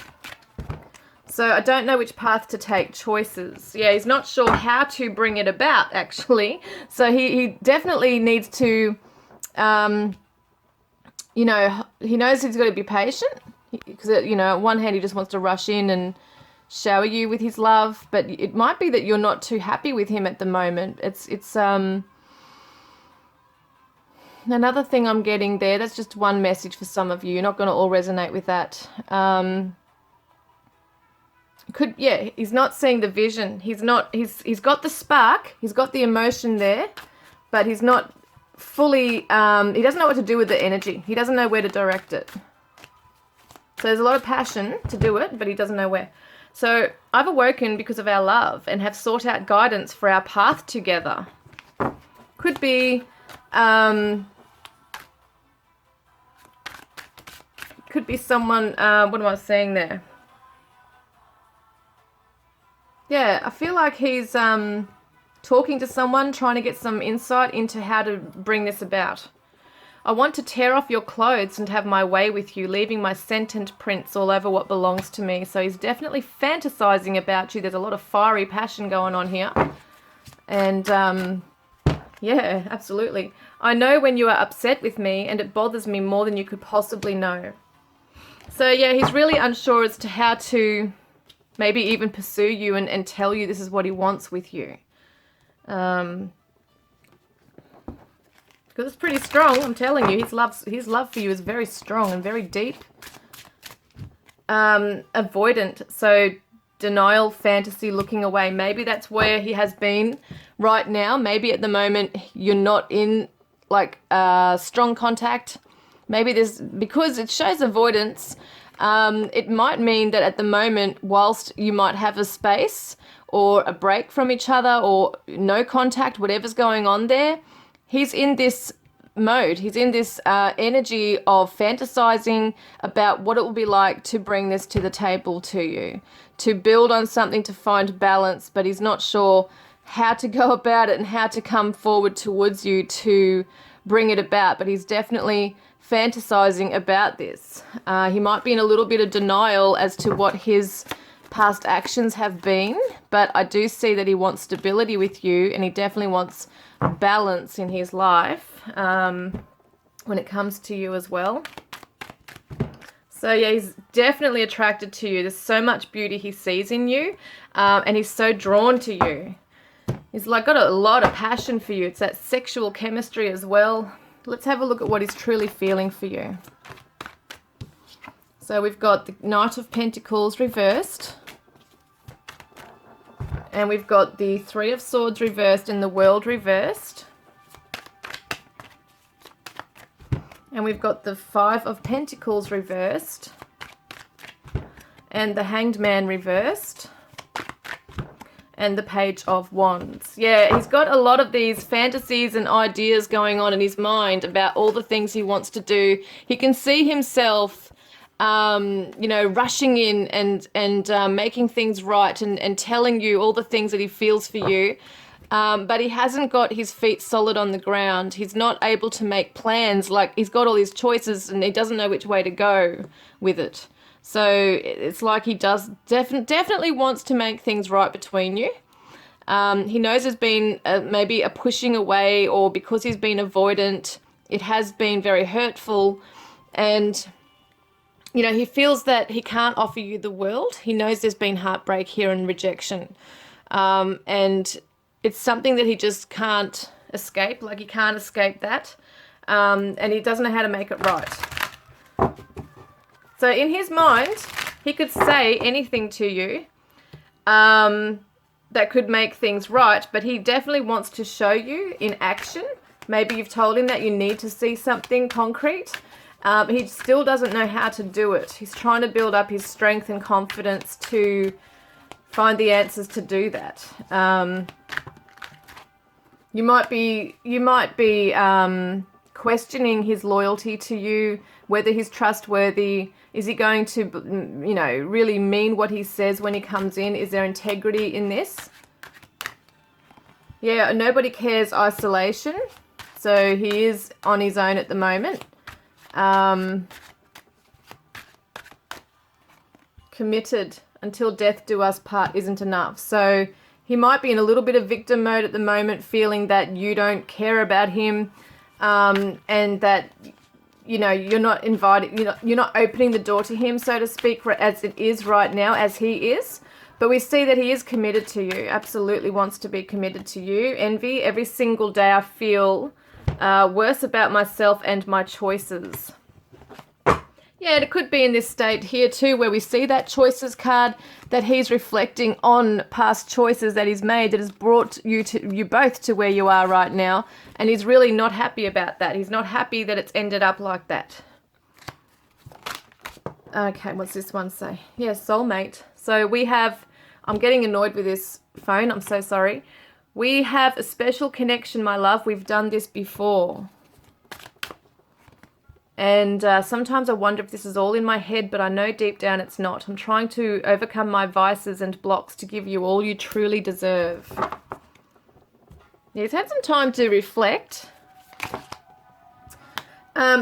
So I don't know which path to take, choices. Yeah, he's not sure how to bring it about, actually. So he definitely needs to, you know, he knows he's got to be patient, because, you know, on one hand he just wants to rush in and shower you with his love, but it might be that you're not too happy with him at the moment. It's another thing I'm getting there. That's just one message for some of you. You're not going to all resonate with that. He's not seeing the vision. He's got the spark, he's got the emotion there, but he's not fully, he doesn't know what to do with the energy. He doesn't know where to direct it. So there's a lot of passion to do it, but he doesn't know where. So I've awoken because of our love and have sought out guidance for our path together. Could be, someone, what am I saying there? Yeah, I feel like he's talking to someone, trying to get some insight into how to bring this about. I want to tear off your clothes and have my way with you, leaving my sentient prints all over what belongs to me. So he's definitely fantasizing about you. There's a lot of fiery passion going on here. And yeah, absolutely. I know when you are upset with me, and it bothers me more than you could possibly know. So yeah, he's really unsure as to how to maybe even pursue you and tell you this is what he wants with you. Because it's pretty strong, I'm telling you. His love for you is very strong and very deep. Avoidant, so denial, fantasy, looking away. Maybe that's where he has been right now. Maybe at the moment you're not in like strong contact. Maybe there's, because it shows avoidance, it might mean that at the moment, whilst you might have a space or a break from each other or no contact, whatever's going on there, he's in this mode. He's in this energy of fantasizing about what it will be like to bring this to the table to you, to build on something, to find balance, but he's not sure how to go about it and how to come forward towards you to bring it about. But he's definitely fantasizing about this. He might be in a little bit of denial as to what his past actions have been, but I do see that he wants stability with you, and he definitely wants balance in his life when it comes to you as well. So yeah, he's definitely attracted to you. There's so much beauty he sees in you, and he's so drawn to you. He's like got a lot of passion for you. It's that sexual chemistry as well. Let's have a look at what he's truly feeling for you. So we've got the Knight of Pentacles reversed. And we've got the Three of Swords reversed and the World reversed. And we've got the Five of Pentacles reversed. And the Hanged Man reversed. And the Page of Wands. Yeah, he's got a lot of these fantasies and ideas going on in his mind about all the things he wants to do. He can see himself, you know, rushing in and making things right and telling you all the things that he feels for you. But he hasn't got his feet solid on the ground. He's not able to make plans. Like, he's got all his choices and he doesn't know which way to go with it. So it's like he does definitely wants to make things right between you. He knows there's been maybe a pushing away, or because he's been avoidant, it has been very hurtful. And, you know, he feels that he can't offer you the world. He knows there's been heartbreak here and rejection. And it's something that he just can't escape. Like, he can't escape that. And he doesn't know how to make it right. So in his mind, he could say anything to you that could make things right, but he definitely wants to show you in action. Maybe you've told him that you need to see something concrete. He still doesn't know how to do it. He's trying to build up his strength and confidence to find the answers to do that. You might be questioning his loyalty to you, whether he's trustworthy. Is he going to, you know, really mean what he says when he comes in? Is there integrity in this? Yeah, nobody cares isolation. So he is on his own at the moment. Committed until death do us part isn't enough. So he might be in a little bit of victim mode at the moment, feeling that you don't care about him, and that, you know, you're not invited, you're not opening the door to him, so to speak, as it is right now, as he is. But we see that he is committed to you, absolutely wants to be committed to you. Envy, every single day I feel worse about myself and my choices. Yeah, and it could be in this state here too, where we see that choices card, that he's reflecting on past choices that he's made that has brought you both to where you are right now, and he's really not happy about that. He's not happy that it's ended up like that. Okay, what's this one say? Yeah, soulmate. So we have, I'm getting annoyed with this phone, I'm so sorry. We have a special connection, my love. We've done this before. And sometimes I wonder if this is all in my head, but I know deep down it's not. I'm trying to overcome my vices and blocks to give you all you truly deserve. Yeah, he's had some time to reflect.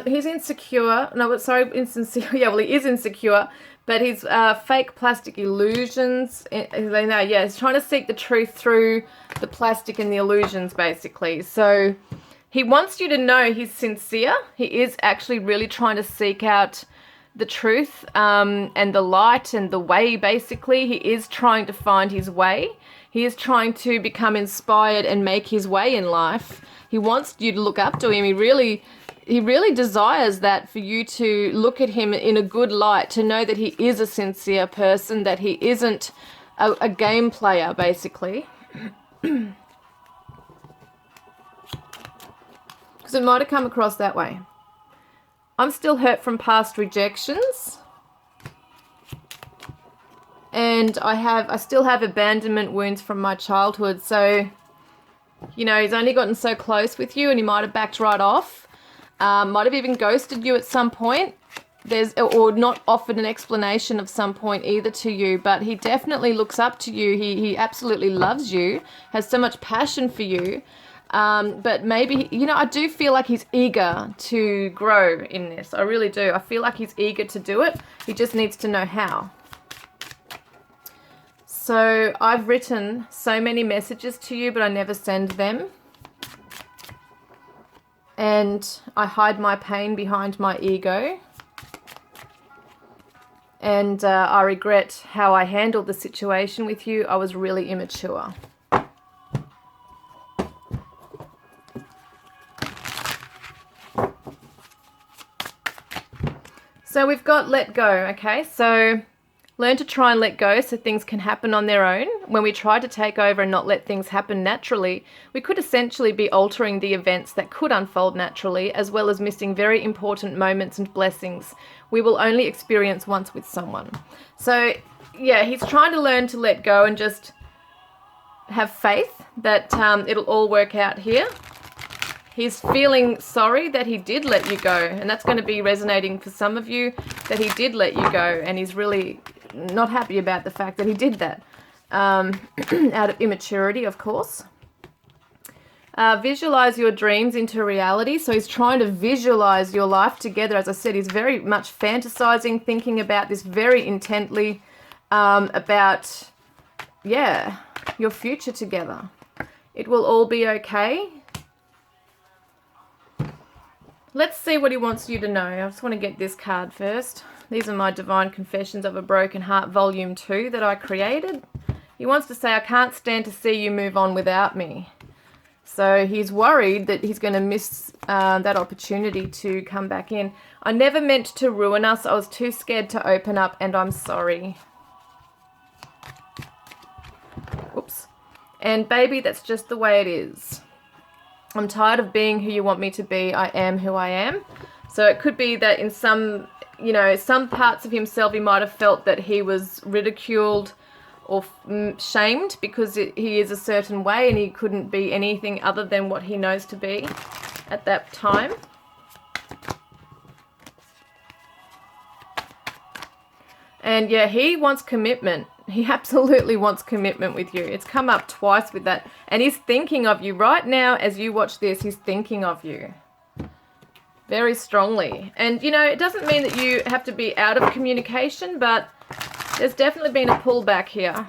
He's insecure. No, sorry, insincere. Yeah, well, he is insecure, but he's fake plastic illusions. Yeah, he's trying to seek the truth through the plastic and the illusions, basically. So he wants you to know he's sincere. He is actually really trying to seek out the truth and the light and the way, basically. He is trying to find his way. He is trying to become inspired and make his way in life. He wants you to look up to him. He really desires that, for you to look at him in a good light, to know that he is a sincere person, that he isn't a game player, basically. Because it might have come across that way. I'm still hurt from past rejections. And I still have abandonment wounds from my childhood. So, you know, he's only gotten so close with you and he might have backed right off. Might have even ghosted you at some point. Or not offered an explanation of some point either to you. But he definitely looks up to you. He absolutely loves you, has so much passion for you. But maybe, you know, I do feel like he's eager to grow in this. I really do. I feel like he's eager to do it. He just needs to know how. So I've written so many messages to you, but I never send them. And I hide my pain behind my ego. And I regret how I handled the situation with you. I was really immature. So we've got let go, okay? So learn to try and let go so things can happen on their own. When we try to take over and not let things happen naturally, we could essentially be altering the events that could unfold naturally, as well as missing very important moments and blessings we will only experience once with someone. So, yeah, he's trying to learn to let go and just have faith that it'll all work out here. He's feeling sorry that he did let you go, and that's going to be resonating for some of you, that he did let you go, and he's really not happy about the fact that he did that, out of immaturity, of course. Visualize your dreams into reality. So he's trying to visualize your life together. As I said, he's very much fantasizing, thinking about this very intently, about, yeah, your future together. It will all be okay. Let's see what he wants you to know. I just want to get this card first. These are my Divine Confessions of a Broken Heart, Volume 2 that I created. He wants to say, I can't stand to see you move on without me. So he's worried that he's going to miss that opportunity to come back in. I never meant to ruin us. I was too scared to open up, and I'm sorry. Oops. And baby, that's just the way it is. I'm tired of being who you want me to be. I am who I am. So it could be that in some, you know, some parts of himself, he might have felt that he was ridiculed or shamed because he is a certain way and he couldn't be anything other than what he knows to be at that time. And yeah, he wants commitment. He absolutely wants commitment with you. It's come up twice with that. And he's thinking of you right now as you watch this. He's thinking of you very strongly. And, you know, it doesn't mean that you have to be out of communication, but there's definitely been a pullback here.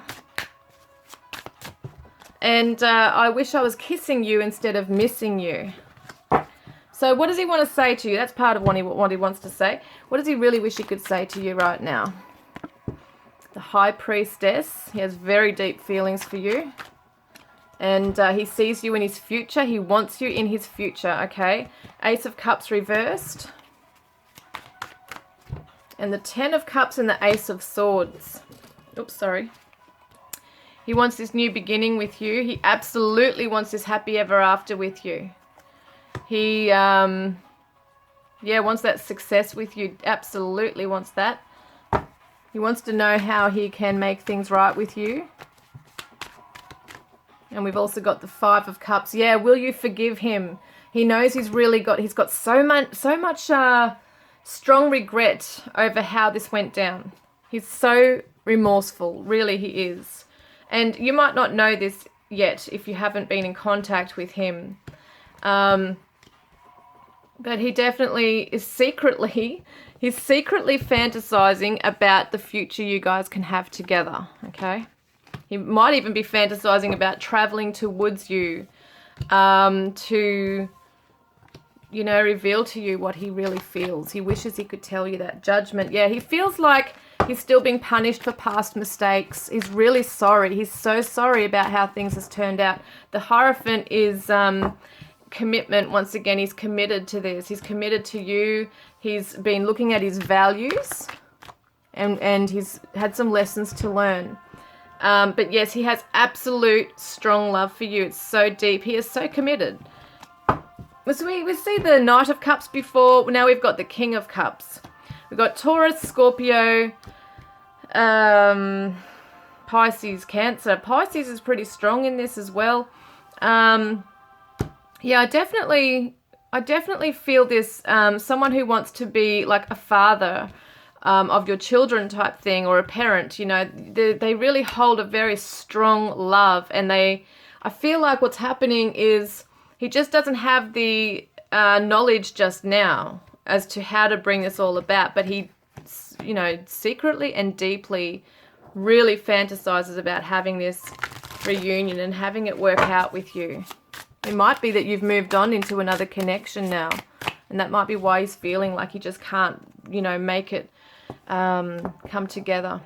And I wish I was kissing you instead of missing you. So what does he want to say to you? That's part of what he wants to say. What does he really wish he could say to you right now? The High Priestess. He has very deep feelings for you. And he sees you in his future. He wants you in his future, okay? Ace of Cups reversed. And the Ten of Cups and the Ace of Swords. Oops, sorry. He wants this new beginning with you. He absolutely wants this happy ever after with you. He, yeah, wants that success with you. Absolutely wants that. He wants to know how he can make things right with you. And we've also got the Five of Cups. Yeah, will you forgive him? He knows he's got so much strong regret over how this went down. He's so remorseful, really he is. And you might not know this yet if you haven't been in contact with him. But he definitely is secretly fantasizing about the future you guys can have together, okay? He might even be fantasizing about traveling towards you to, you know, reveal to you what he really feels. He wishes he could tell you that. Judgment. Yeah, he feels like he's still being punished for past mistakes. He's really sorry. He's so sorry about how things has turned out. The Hierophant is commitment. Once again, he's committed to this. He's committed to you. He's been looking at his values and he's had some lessons to learn. But yes, he has absolute strong love for you. It's so deep. He is so committed. So we see the Knight of Cups before. Now we've got the King of Cups. We've got Taurus, Scorpio, Pisces, Cancer. Pisces is pretty strong in this as well. Yeah, I definitely feel this, someone who wants to be like a father of your children type thing, or a parent, you know, they really hold a very strong love, and I feel like what's happening is he just doesn't have the knowledge just now as to how to bring this all about, but he, you know, secretly and deeply really fantasizes about having this reunion and having it work out with you. It might be that you've moved on into another connection now, and that might be why he's feeling like he just can't, you know, make it come together.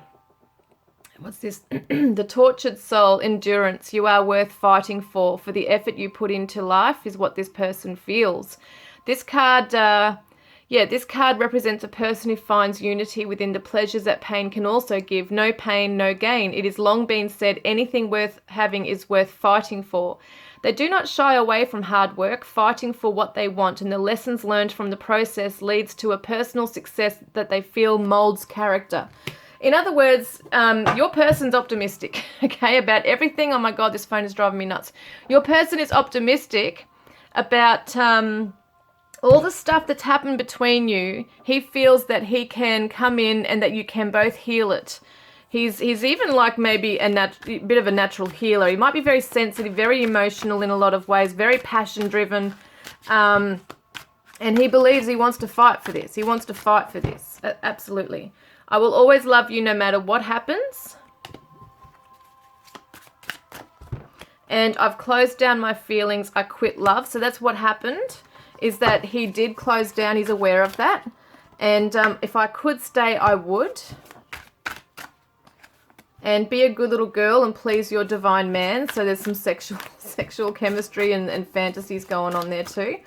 What's this? The Tortured Soul, Endurance. You are worth fighting for the effort you put into life is what this person feels. This card, this card represents a person who finds unity within the pleasures that pain can also give. No pain, no gain. It has long been said anything worth having is worth fighting for. They do not shy away from hard work, fighting for what they want, and the lessons learned from the process leads to a personal success that they feel molds character. In other words, your person's optimistic, okay, about everything. Oh my God, this phone is driving me nuts. Your person is optimistic about all the stuff that's happened between you. He feels that he can come in and that you can both heal it. He's even like maybe a bit of a natural healer. He might be very sensitive, very emotional in a lot of ways, very passion driven. And he believes he wants to fight for this. He wants to fight for this. Absolutely. I will always love you no matter what happens. And I've closed down my feelings. I quit love. So that's what happened, is that he did close down. He's aware of that. And if I could stay, I would. And be a good little girl and please your divine man. So there's some sexual chemistry and fantasies going on there too.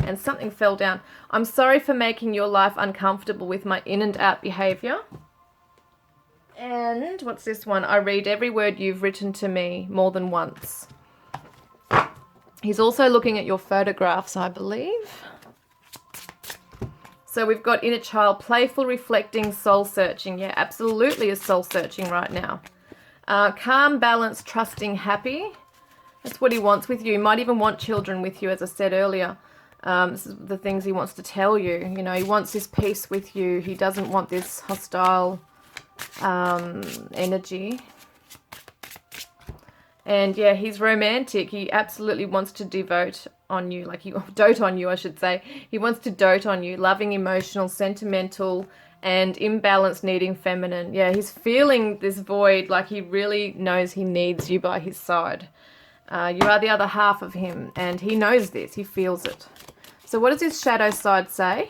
And something fell down. I'm sorry for making your life uncomfortable with my in and out behavior. And what's this one? I read every word you've written to me more than once. He's also looking at your photographs, I believe. So we've got inner child, playful, reflecting, soul searching. Yeah, absolutely is soul searching right now. Calm, balanced, trusting, happy. That's what he wants with you. He might even want children with you, as I said earlier. This is the things he wants to tell you. You know, he wants this peace with you. He doesn't want this hostile energy. And yeah, he's romantic. He absolutely wants to dote on you, I should say. He wants to dote on you, loving, emotional, sentimental, and imbalanced, needing feminine. Yeah, he's feeling this void, like he really knows he needs you by his side. You are the other half of him, and he knows this. He feels it. So what does his shadow side say?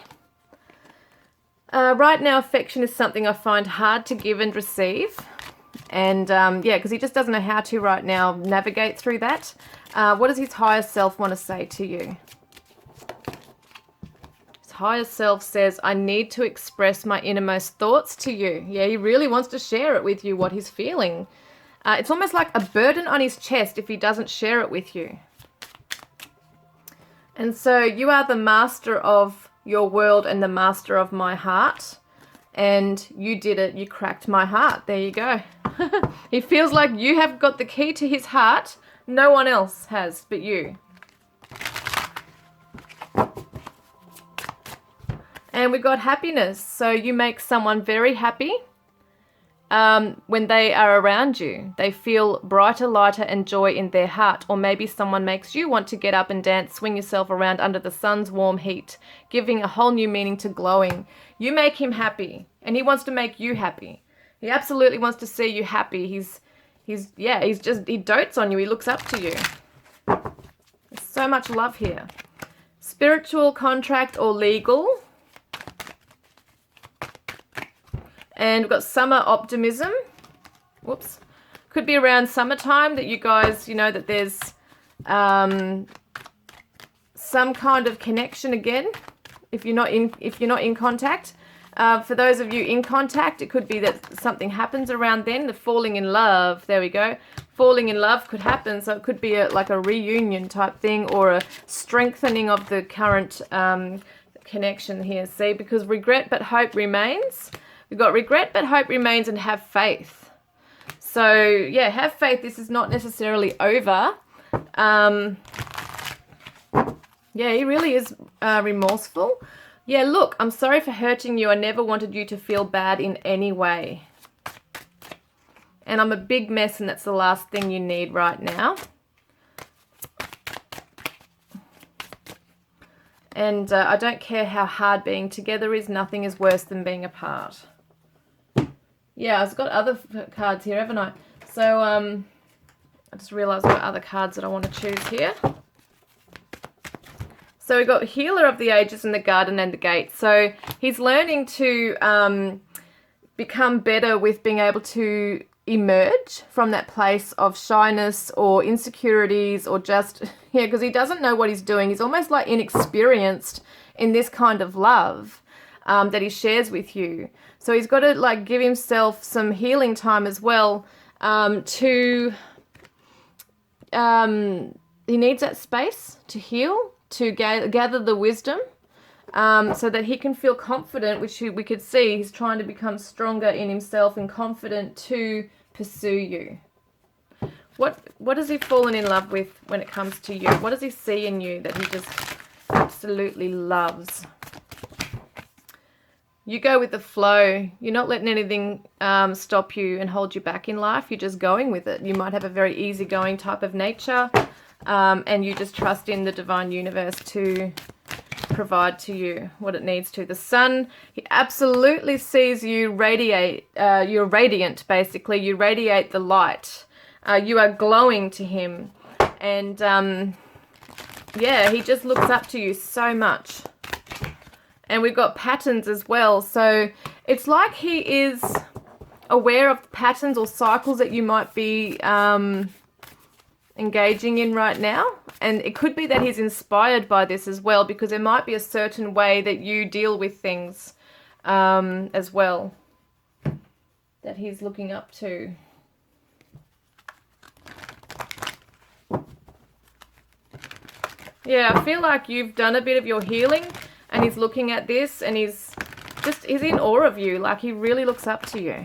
Right now, affection is something I find hard to give and receive. And yeah, because he just doesn't know how to right now navigate through that. What does his higher self want to say to you? His higher self says, I need to express my innermost thoughts to you. Yeah, he really wants to share it with you, what he's feeling. It's almost like a burden on his chest if he doesn't share it with you. And so you are the master of your world and the master of my heart. And you did it. You cracked my heart. There you go. He feels like you have got the key to his heart. No one else has but you. And we've got happiness. So you make someone very happy when they are around you. They feel brighter, lighter, and joy in their heart. Or maybe someone makes you want to get up and dance, swing yourself around under the sun's warm heat, giving a whole new meaning to glowing. You make him happy, and he wants to make you happy. He absolutely wants to see you happy. He dotes on you. He looks up to you. There's so much love here. Spiritual, contract, or legal. And we've got summer optimism. Whoops. Could be around summertime that you guys, you know, that there's some kind of connection again. If you're not in contact. For those of you in contact, it could be that something happens around then. The falling in love. There we go. Falling in love could happen. So it could be like a reunion type thing, or a strengthening of the current connection here. See, because regret but hope remains. We've got regret but hope remains, and have faith. So yeah, have faith. This is not necessarily over. Yeah, he really is remorseful. Yeah, look, I'm sorry for hurting you. I never wanted you to feel bad in any way. And I'm a big mess, and that's the last thing you need right now. And I don't care how hard being together is. Nothing is worse than being apart. Yeah, I've got other cards here, haven't I? So I just realised I've got other cards that I want to choose here. So we've got Healer of the Ages and the Garden and the Gate. So he's learning to become better with being able to emerge from that place of shyness or insecurities, or just, yeah, because he doesn't know what he's doing. He's almost like inexperienced in this kind of love that he shares with you. So he's got to like give himself some healing time as well he needs that space to heal, to gather the wisdom, so that he can feel confident, which we could see he's trying to become stronger in himself and confident to pursue you. What has he fallen in love with when it comes to you? What does he see in you that he just absolutely loves? You go with the flow. You're not letting anything stop you and hold you back in life. You're just going with it. You might have a very easygoing type of nature, and you just trust in the divine universe to provide to you what it needs to. The sun, he absolutely sees you radiate. You're radiant, basically. You radiate the light. You are glowing to him. And yeah, he just looks up to you so much. And we've got patterns as well. So it's like he is aware of patterns or cycles that you might be engaging in right now. And it could be that he's inspired by this as well, because there might be a certain way that you deal with things as well that he's looking up to. Yeah, I feel like you've done a bit of your healing, and he's looking at this and he's in awe of you. Like, he really looks up to you.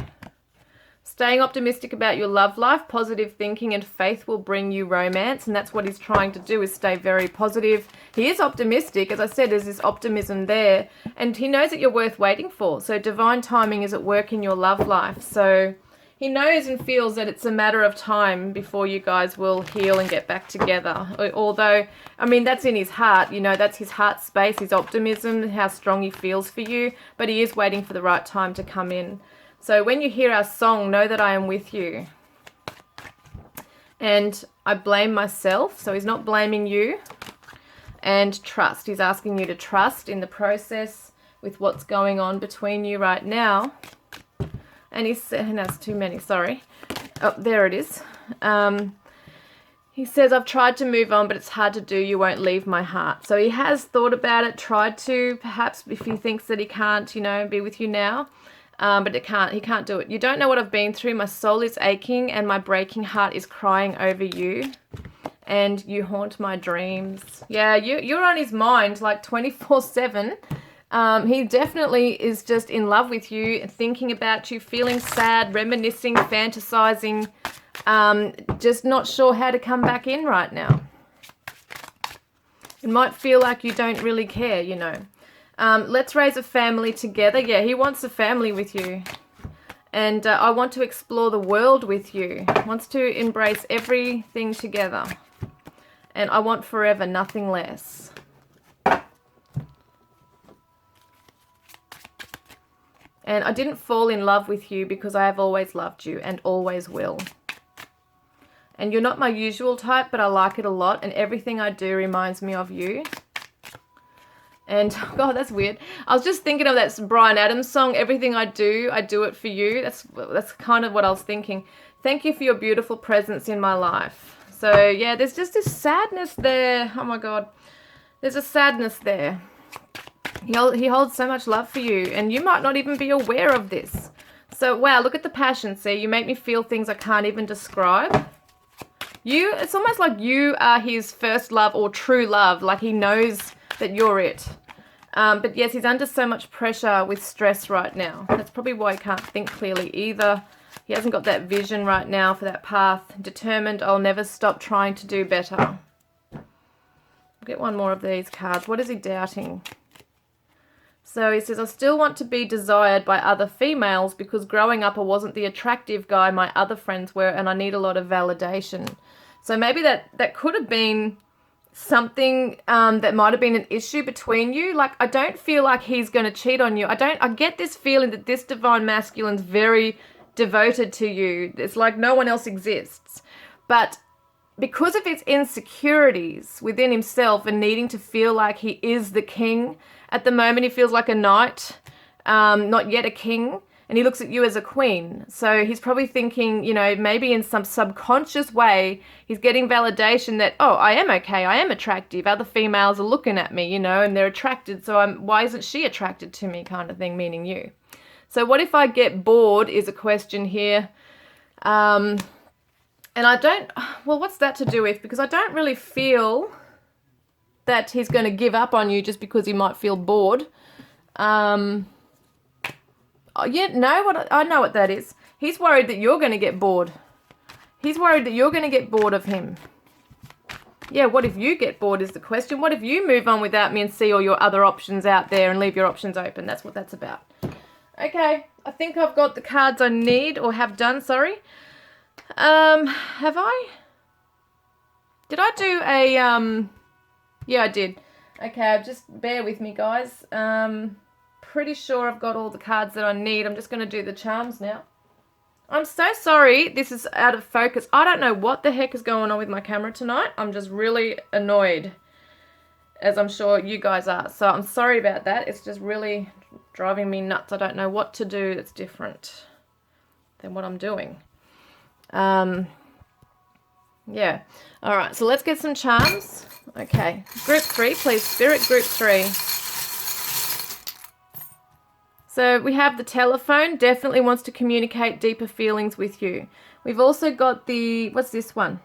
Staying optimistic about your love life, positive thinking and faith will bring you romance. And that's what he's trying to do, is stay very positive. He is optimistic. As I said, there's this optimism there. And he knows that you're worth waiting for. So divine timing is at work in your love life. So he knows and feels that it's a matter of time before you guys will heal and get back together. Although, I mean, that's in his heart. You know, that's his heart space, his optimism, how strong he feels for you. But he is waiting for the right time to come in. So when you hear our song, know that I am with you. And I blame myself. So he's not blaming you. And trust. He's asking you to trust in the process with what's going on between you right now. And he said, and that's too many, sorry. Oh, there it is. He says, I've tried to move on, but it's hard to do. You won't leave my heart. So he has thought about it, tried to, perhaps if he thinks that he can't, you know, be with you now. But he can't do it. You don't know what I've been through. My soul is aching and my breaking heart is crying over you. And you haunt my dreams. Yeah, you're on his mind like 24/7. He definitely is just in love with you, thinking about you, feeling sad, reminiscing, fantasizing, just not sure how to come back in right now. It might feel like you don't really care, you know. Let's raise a family together. Yeah, he wants a family with you. And I want to explore the world with you. Wants to embrace everything together. And I want forever, nothing less. And I didn't fall in love with you because I have always loved you and always will. And you're not my usual type, but I like it a lot. And everything I do reminds me of you. And, God, that's weird. I was just thinking of that Bryan Adams song, Everything I Do It For You. That's kind of what I was thinking. Thank you for your beautiful presence in my life. So, yeah, there's just this sadness there. Oh, my God. There's a sadness there. He holds so much love for you, and you might not even be aware of this. So, wow, look at the passion. See, you make me feel things I can't even describe. It's almost like you are his first love or true love. Like he knows that you're it. But yes, he's under so much pressure with stress right now. That's probably why he can't think clearly either. He hasn't got that vision right now for that path. Determined, I'll never stop trying to do better. I'll get one more of these cards. What is he doubting? So he says, I still want to be desired by other females because growing up I wasn't the attractive guy my other friends were, and I need a lot of validation. So maybe that could have been something that might have been an issue between you. Like, I don't feel like he's going to cheat on you. I get this feeling that this divine masculine's very devoted to you. It's like no one else exists. But because of his insecurities within himself and needing to feel like he is the king, at the moment he feels like a knight, not yet a king, and he looks at you as a queen. So he's probably thinking, you know, maybe in some subconscious way, he's getting validation that, oh, I am okay, I am attractive, other females are looking at me, you know, and they're attracted, so why isn't she attracted to me, kind of thing, meaning you. So what if I get bored is a question here. And I don't, well, what's that to do with? Because I don't really feel that he's going to give up on you just because he might feel bored. Yeah, no, I know what that is. He's worried that you're going to get bored. He's worried that you're going to get bored of him. Yeah, what if you get bored is the question. What if you move on without me and see all your other options out there and leave your options open? That's what that's about. Okay, I think I've got the cards I need, or have done, sorry. Have I? Did I do a, yeah, I did. Okay, just bear with me, guys. Pretty sure I've got all the cards that I need. I'm just going to do the charms now. I'm so sorry this is out of focus. I don't know what the heck is going on with my camera tonight. I'm just really annoyed, as I'm sure you guys are. So I'm sorry about that. It's just really driving me nuts. I don't know what to do that's different than what I'm doing. Yeah. All right, so let's get some charms. Okay. Group 3, please, Spirit, Group 3. So we have the telephone, definitely wants to communicate deeper feelings with you. We've also got the, what's this one?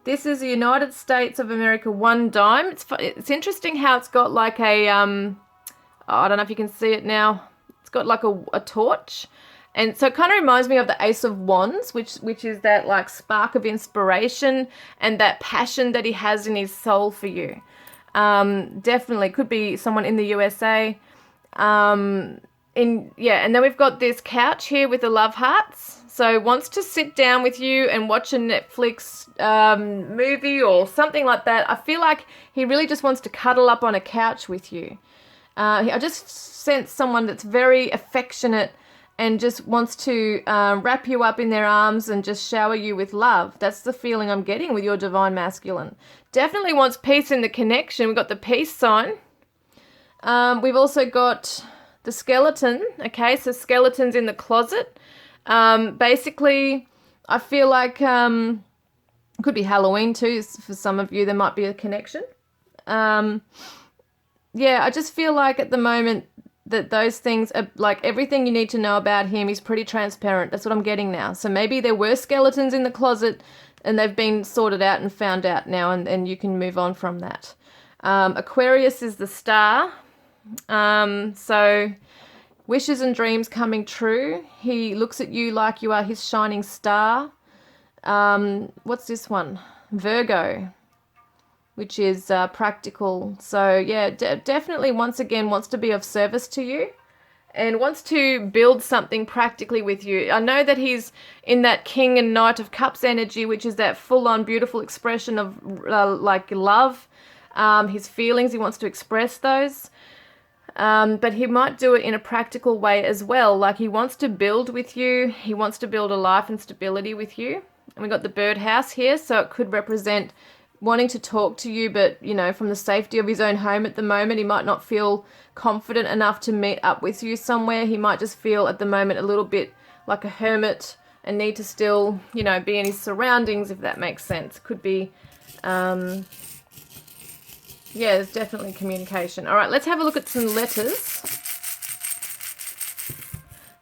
This is the United States of America 1 dime. It's interesting how it's got like a, I don't know if you can see it now. It's got like a torch. And so it kind of reminds me of the Ace of Wands, which is that like spark of inspiration and that passion that he has in his soul for you. Definitely could be someone in the USA. And then we've got this couch here with the love hearts. So wants to sit down with you and watch a Netflix movie or something like that. I feel like he really just wants to cuddle up on a couch with you. I just sense someone that's very affectionate and just wants to wrap you up in their arms and just shower you with love. That's the feeling I'm getting with your divine masculine. Definitely wants peace in the connection. We've got the peace sign. We've also got the skeleton. Okay, so skeleton's in the closet. Basically, I feel like it could be Halloween too. For some of you, there might be a connection. Yeah, I just feel like at the moment that those things are like everything you need to know about him. He's pretty transparent. That's what I'm getting now. So maybe there were skeletons in the closet and they've been sorted out and found out now, and you can move on from that. Aquarius is the star. So wishes and dreams coming true. He looks at you like you are his shining star. What's this one? Virgo, which is practical. So yeah, definitely once again wants to be of service to you and wants to build something practically with you. I know that he's in that King and Knight of Cups energy, which is that full-on beautiful expression of like love, his feelings. He wants to express those. But he might do it in a practical way as well. Like he wants to build with you. He wants to build a life and stability with you. And we got the birdhouse here, so it could represent wanting to talk to you, but, you know, from the safety of his own home at the moment. He might not feel confident enough to meet up with you somewhere. He might just feel at the moment a little bit like a hermit and need to still, you know, be in his surroundings, if that makes sense. Could be, yeah, there's definitely communication. All right, let's have a look at some letters.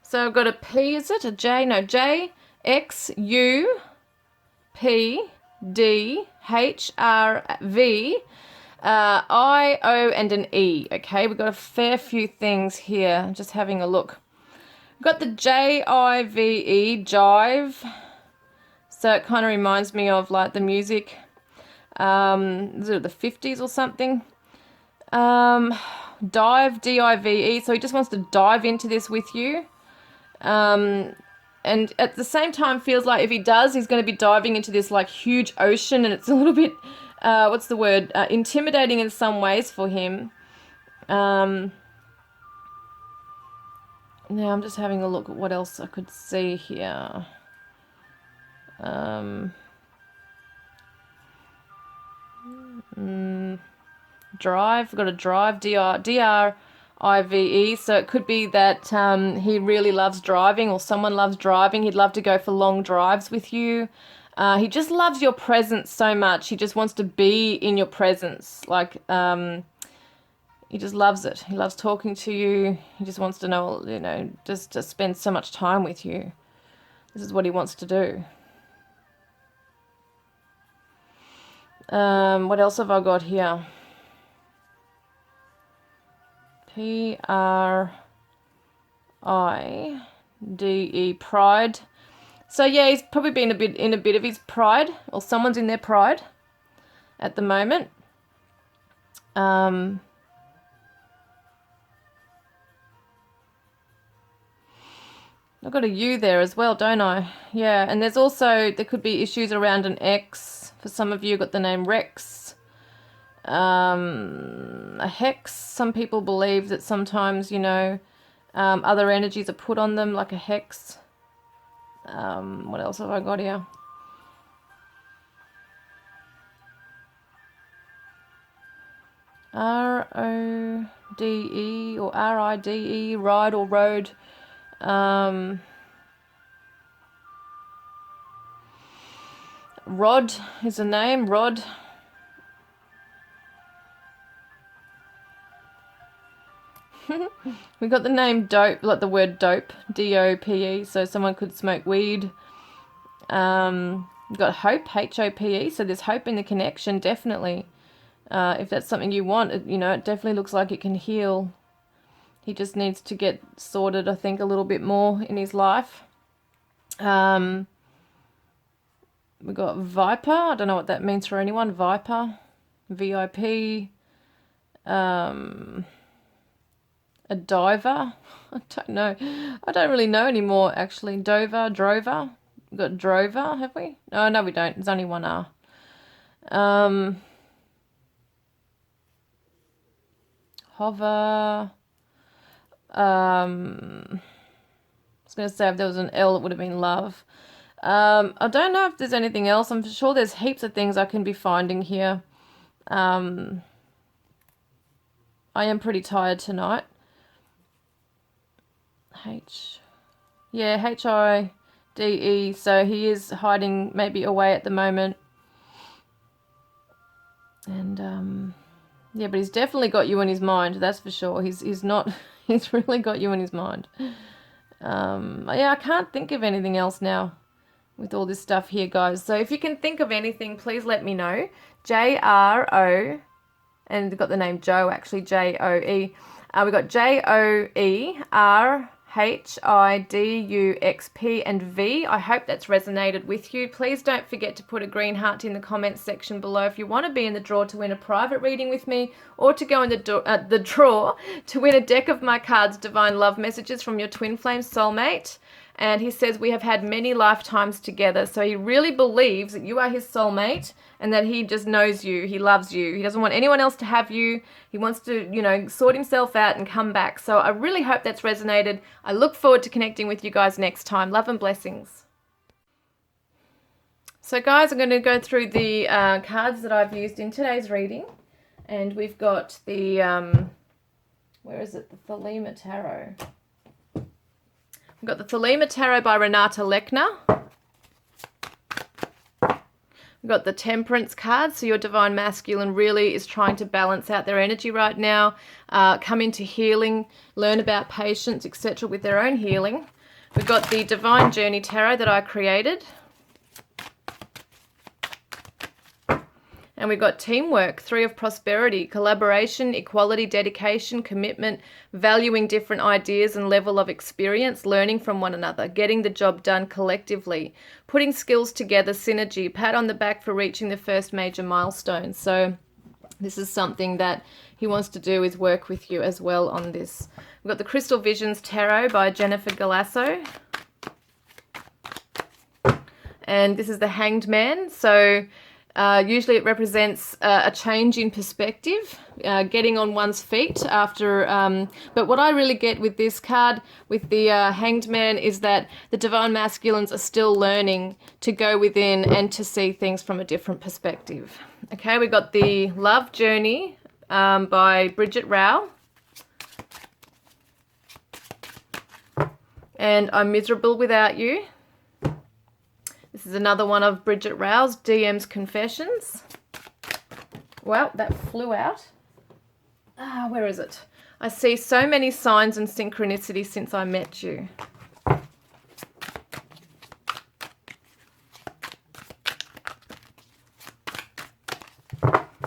So I've got a P, is it? A J? No, J, X, U, P, D, H, R, V, I, O, and an E. Okay, we've got a fair few things here. I'm just having a look. We've got the J-I-V-E, jive. So it kind of reminds me of like the music, is it the 50s or something? Dive, D-I-V-E. So he just wants to dive into this with you. And at the same time feels like if he does, he's going to be diving into this like huge ocean, and it's a little bit, what's the word, intimidating in some ways for him. Now I'm just having a look at what else I could see here. Drive, we've got a drive, D-R-I-V-E, so it could be that he really loves driving, or someone loves driving. He'd love to go for long drives with you. He just loves your presence so much. He just wants to be in your presence. Like, he just loves it. He loves talking to you. He just wants to know, you know, just to spend so much time with you. This is what he wants to do. What else have I got here? P-R-I-D-E, pride. So yeah, he's probably been in a bit of his pride, or someone's in their pride. at the moment. I've got a U there as well, don't I? Yeah, and there's also, there could be issues around an X. For some of you, got the name Rex. A hex. Some people believe that sometimes, you know, other energies are put on them, like a hex. What else have I got here? R-O-D-E or R-I-D-E, ride or road. Rod is a name, Rod. We got the name dope, like the word dope, D-O-P-E, so someone could smoke weed. We got hope, H-O-P-E, so there's hope in the connection, definitely. If that's something you want, you know, it definitely looks like it can heal. He just needs to get sorted, I think, a little bit more in his life. We got Viper. I don't know what that means for anyone. Viper, V-I-P. A diver. I don't know. I don't really know anymore, actually. Drover. We got Drover, have we? No, we don't. There's only one R. Hover. I was going to say if there was an L, it would have been love. I don't know if there's anything else. I'm sure there's heaps of things I can be finding here. I am pretty tired tonight. H-I-D-E. So he is hiding maybe away at the moment. And yeah, but he's definitely got you in his mind, that's for sure. He's really got you in his mind. Yeah, I can't think of anything else now with all this stuff here, guys. So if you can think of anything, please let me know. J-R-O, and we've got the name Joe, actually, J-O-E. We've got J-O-E-R-H-I-D-U-X-P and V. I hope that's resonated with you. Please don't forget to put a green heart in the comments section below if you want to be in the draw to win a private reading with me, or to go in the draw to win a deck of my cards, Divine Love Messages from your Twin Flame Soulmate. And he says we have had many lifetimes together. So he really believes that you are his soulmate and that he just knows you. He loves you. He doesn't want anyone else to have you. He wants to, you know, sort himself out and come back. So I really hope that's resonated. I look forward to connecting with you guys next time. Love and blessings. So guys, I'm going to go through the cards that I've used in today's reading. And we've got the, where is it? The Thelema Tarot. We've got the Thelema Tarot by Renata Lechner. We've got the Temperance card, so your Divine Masculine really is trying to balance out their energy right now, come into healing, learn about patience, etc. with their own healing. We've got the Divine Journey Tarot that I created. And we've got teamwork, 3 of prosperity, collaboration, equality, dedication, commitment, valuing different ideas and level of experience, learning from one another, getting the job done collectively, putting skills together, synergy, pat on the back for reaching the first major milestone. So this is something that he wants to do, is work with you as well on this. We've got the Crystal Visions Tarot by Jennifer Galasso. And this is the Hanged Man. So usually it represents a change in perspective, getting on one's feet after, but what I really get with this card, with the Hanged Man, is that the Divine Masculines are still learning to go within and to see things from a different perspective. Okay, we got the Love Journey by Bridget Rao. And I'm Miserable Without You. This is another one of Bridget Rao's, DM's Confessions. Well, that flew out. Where is it? I see so many signs and synchronicity since I met you.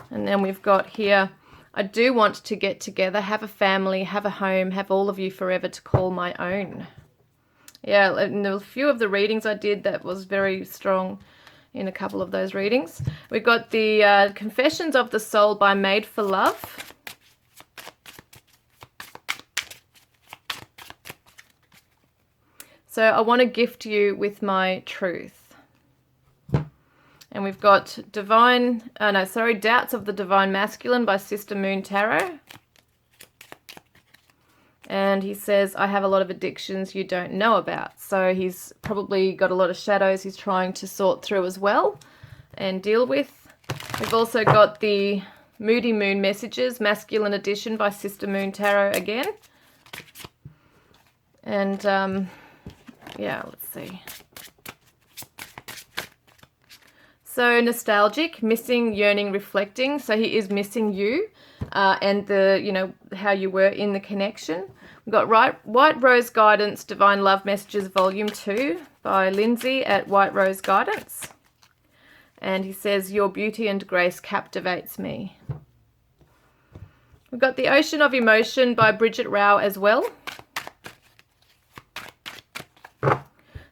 And then we've got here, I do want to get together, have a family, have a home, have all of you forever to call my own. Yeah, and there were a few of the readings I did that was very strong. in a couple of those readings. We've got the Confessions of the Soul by Made for Love. So I want to gift you with my truth. And we've got Doubts of the Divine Masculine by Sister Moon Tarot. And he says, I have a lot of addictions you don't know about. So he's probably got a lot of shadows he's trying to sort through as well and deal with. We've also got the Moody Moon Messages, Masculine Edition by Sister Moon Tarot again. And, yeah, let's see. So nostalgic, missing, yearning, reflecting. So he is missing you and how you were in the connection. We've got White Rose Guidance, Divine Love Messages, Volume 2 by Lindsay at White Rose Guidance. And he says, your beauty and grace captivates me. We've got The Ocean of Emotion by Bridget Rao as well.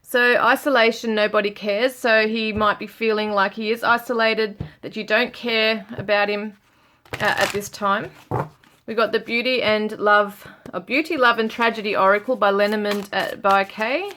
So isolation, nobody cares. So he might be feeling like he is isolated, that you don't care about him at this time. We've got the Beauty, Love and Tragedy Oracle by Lenormand by Kay.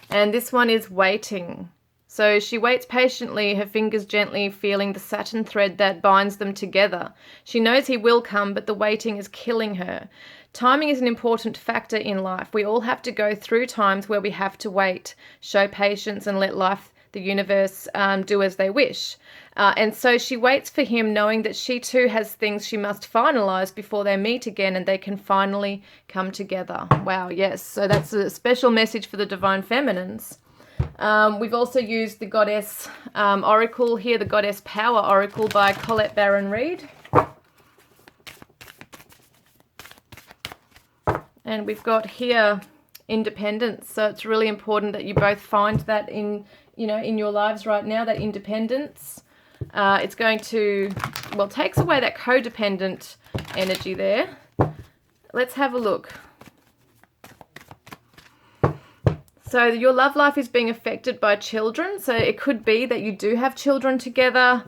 And this one is Waiting. So she waits patiently, her fingers gently feeling the satin thread that binds them together. She knows he will come, but the waiting is killing her. Timing is an important factor in life. We all have to go through times where we have to wait, show patience, and let life, the universe, do as they wish. And so she waits for him, knowing that she too has things she must finalize before they meet again and they can finally come together. Wow, yes. So that's a special message for the Divine Feminines. We've also used the Goddess Oracle here, the Goddess Power Oracle by Colette Baron Reid. And we've got here independence. So it's really important that you both find that in your lives right now, that independence. It's going to, takes away that codependent energy there. Let's have a look. So your love life is being affected by children. So it could be that you do have children together,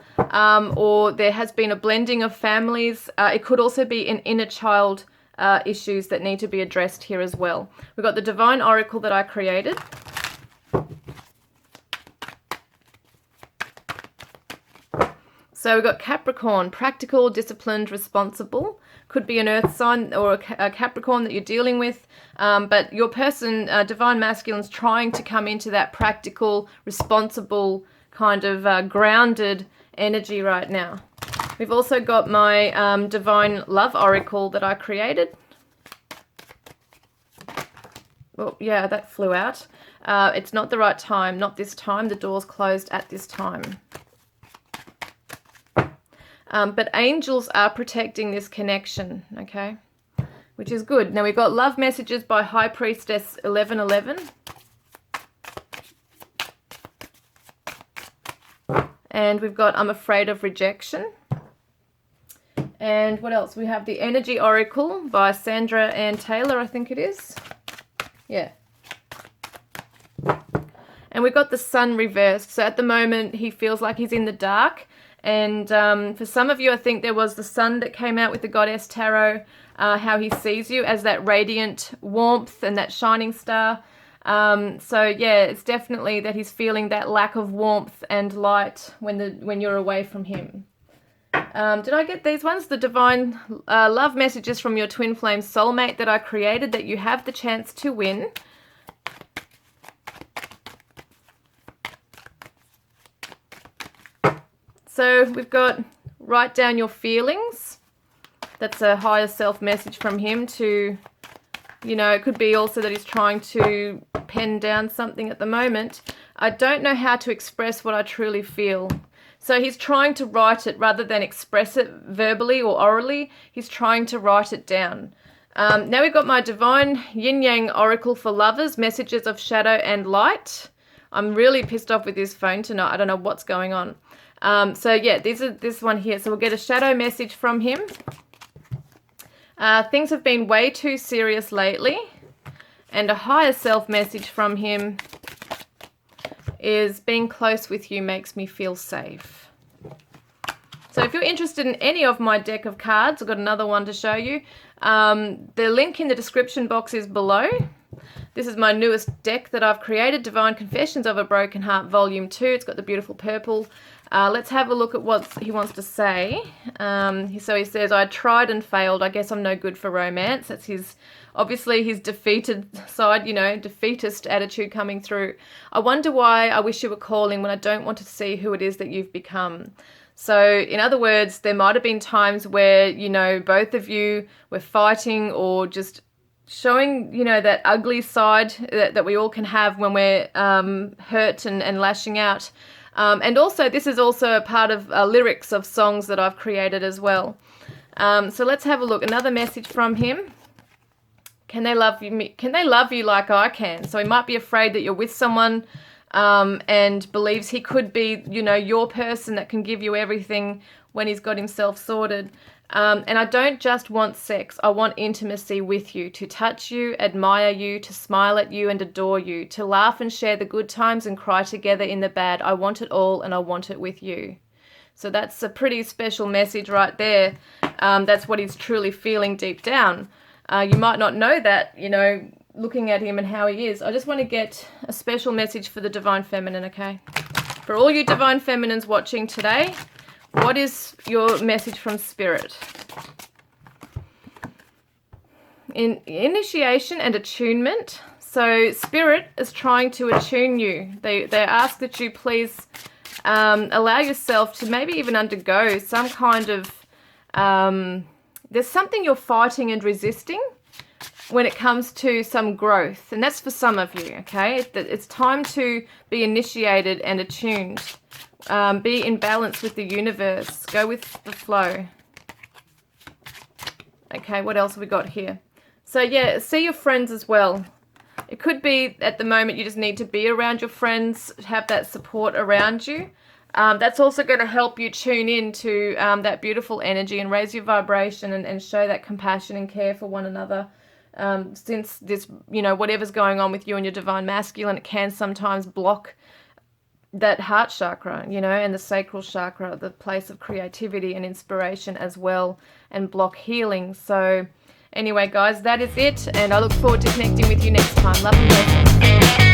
or there has been a blending of families. It could also be an inner child issues that need to be addressed here as well. We've got the Divine Oracle that I created. So we've got Capricorn, practical, disciplined, responsible. Could be an earth sign or a Capricorn that you're dealing with. But your person, Divine Masculine's trying to come into that practical, responsible, kind of grounded energy right now. We've also got my Divine Love Oracle that I created. Oh, yeah, that flew out. It's not the right time, not this time. The door's closed at this time. But angels are protecting this connection, okay? Which is good. Now we've got Love Messages by High Priestess 1111. And we've got I'm Afraid of Rejection. And what else? We have the Energy Oracle by Sandra Ann Taylor, I think it is. Yeah. And we've got the Sun reversed. So at the moment, he feels like he's in the dark. And for some of you, I think there was the Sun that came out with the Goddess Tarot, how he sees you as that radiant warmth and that shining star. So yeah, it's definitely that he's feeling that lack of warmth and light when you're away from him. Did I get these ones? The Divine Love Messages from your Twin Flame Soulmate that I created that you have the chance to win. So we've got Write Down Your Feelings. That's a higher self message from him to, it could be also that he's trying to pen down something at the moment. I don't know how to express what I truly feel. So he's trying to write it rather than express it verbally or orally. He's trying to write it down. Now we've got my Divine Yin Yang Oracle for Lovers, Messages of Shadow and Light. I'm really pissed off with this phone tonight. I don't know what's going on. So yeah, this one here. So we'll get a shadow message from him. Things have been way too serious lately. And a higher self message from him. is being close with you makes me feel safe. So if you're interested in any of my deck of cards, I've got another one to show you. The link in the description box is below. This is my newest deck that I've created, Divine Confessions of a Broken Heart Volume 2. It's got the beautiful purple. Let's have a look at what he wants to say. So he says, I tried and failed. I guess I'm no good for romance. That's obviously his defeated side, defeatist attitude coming through. I wonder why I wish you were calling when I don't want to see who it is that you've become. So in other words, there might have been times where, both of you were fighting or just showing, that ugly side that we all can have when we're hurt and lashing out. And also, this is also a part of lyrics of songs that I've created as well. So let's have a look. Another message from him. Can they love you? Can they love you like I can? So he might be afraid that you're with someone and believes he could be, your person that can give you everything when he's got himself sorted. And I don't just want sex. I want intimacy with you, to touch you, admire you, to smile at you and adore you, to laugh and share the good times and cry together in the bad. I want it all and I want it with you. So that's a pretty special message right there. That's what he's truly feeling deep down. You might not know that, looking at him and how he is. I just want to get a special message for the Divine Feminine, okay? For all you Divine Feminines watching today, what is your message from Spirit? In initiation and attunement. So Spirit is trying to attune you. They ask that you please allow yourself to maybe even undergo some kind of... there's something you're fighting and resisting when it comes to some growth. And that's for some of you, okay? It's time to be initiated and attuned. Be in balance with the universe. Go with the flow. Okay, what else have we got here? So yeah, see your friends as well. It could be at the moment you just need to be around your friends, have that support around you. That's also going to help you tune in to that beautiful energy and raise your vibration and show that compassion and care for one another. Since this, whatever's going on with you and your Divine Masculine, it can sometimes block that heart chakra, and the sacral chakra, the place of creativity and inspiration as well, and block healing. So anyway, guys, that is it. And I look forward to connecting with you next time. Love and blessings.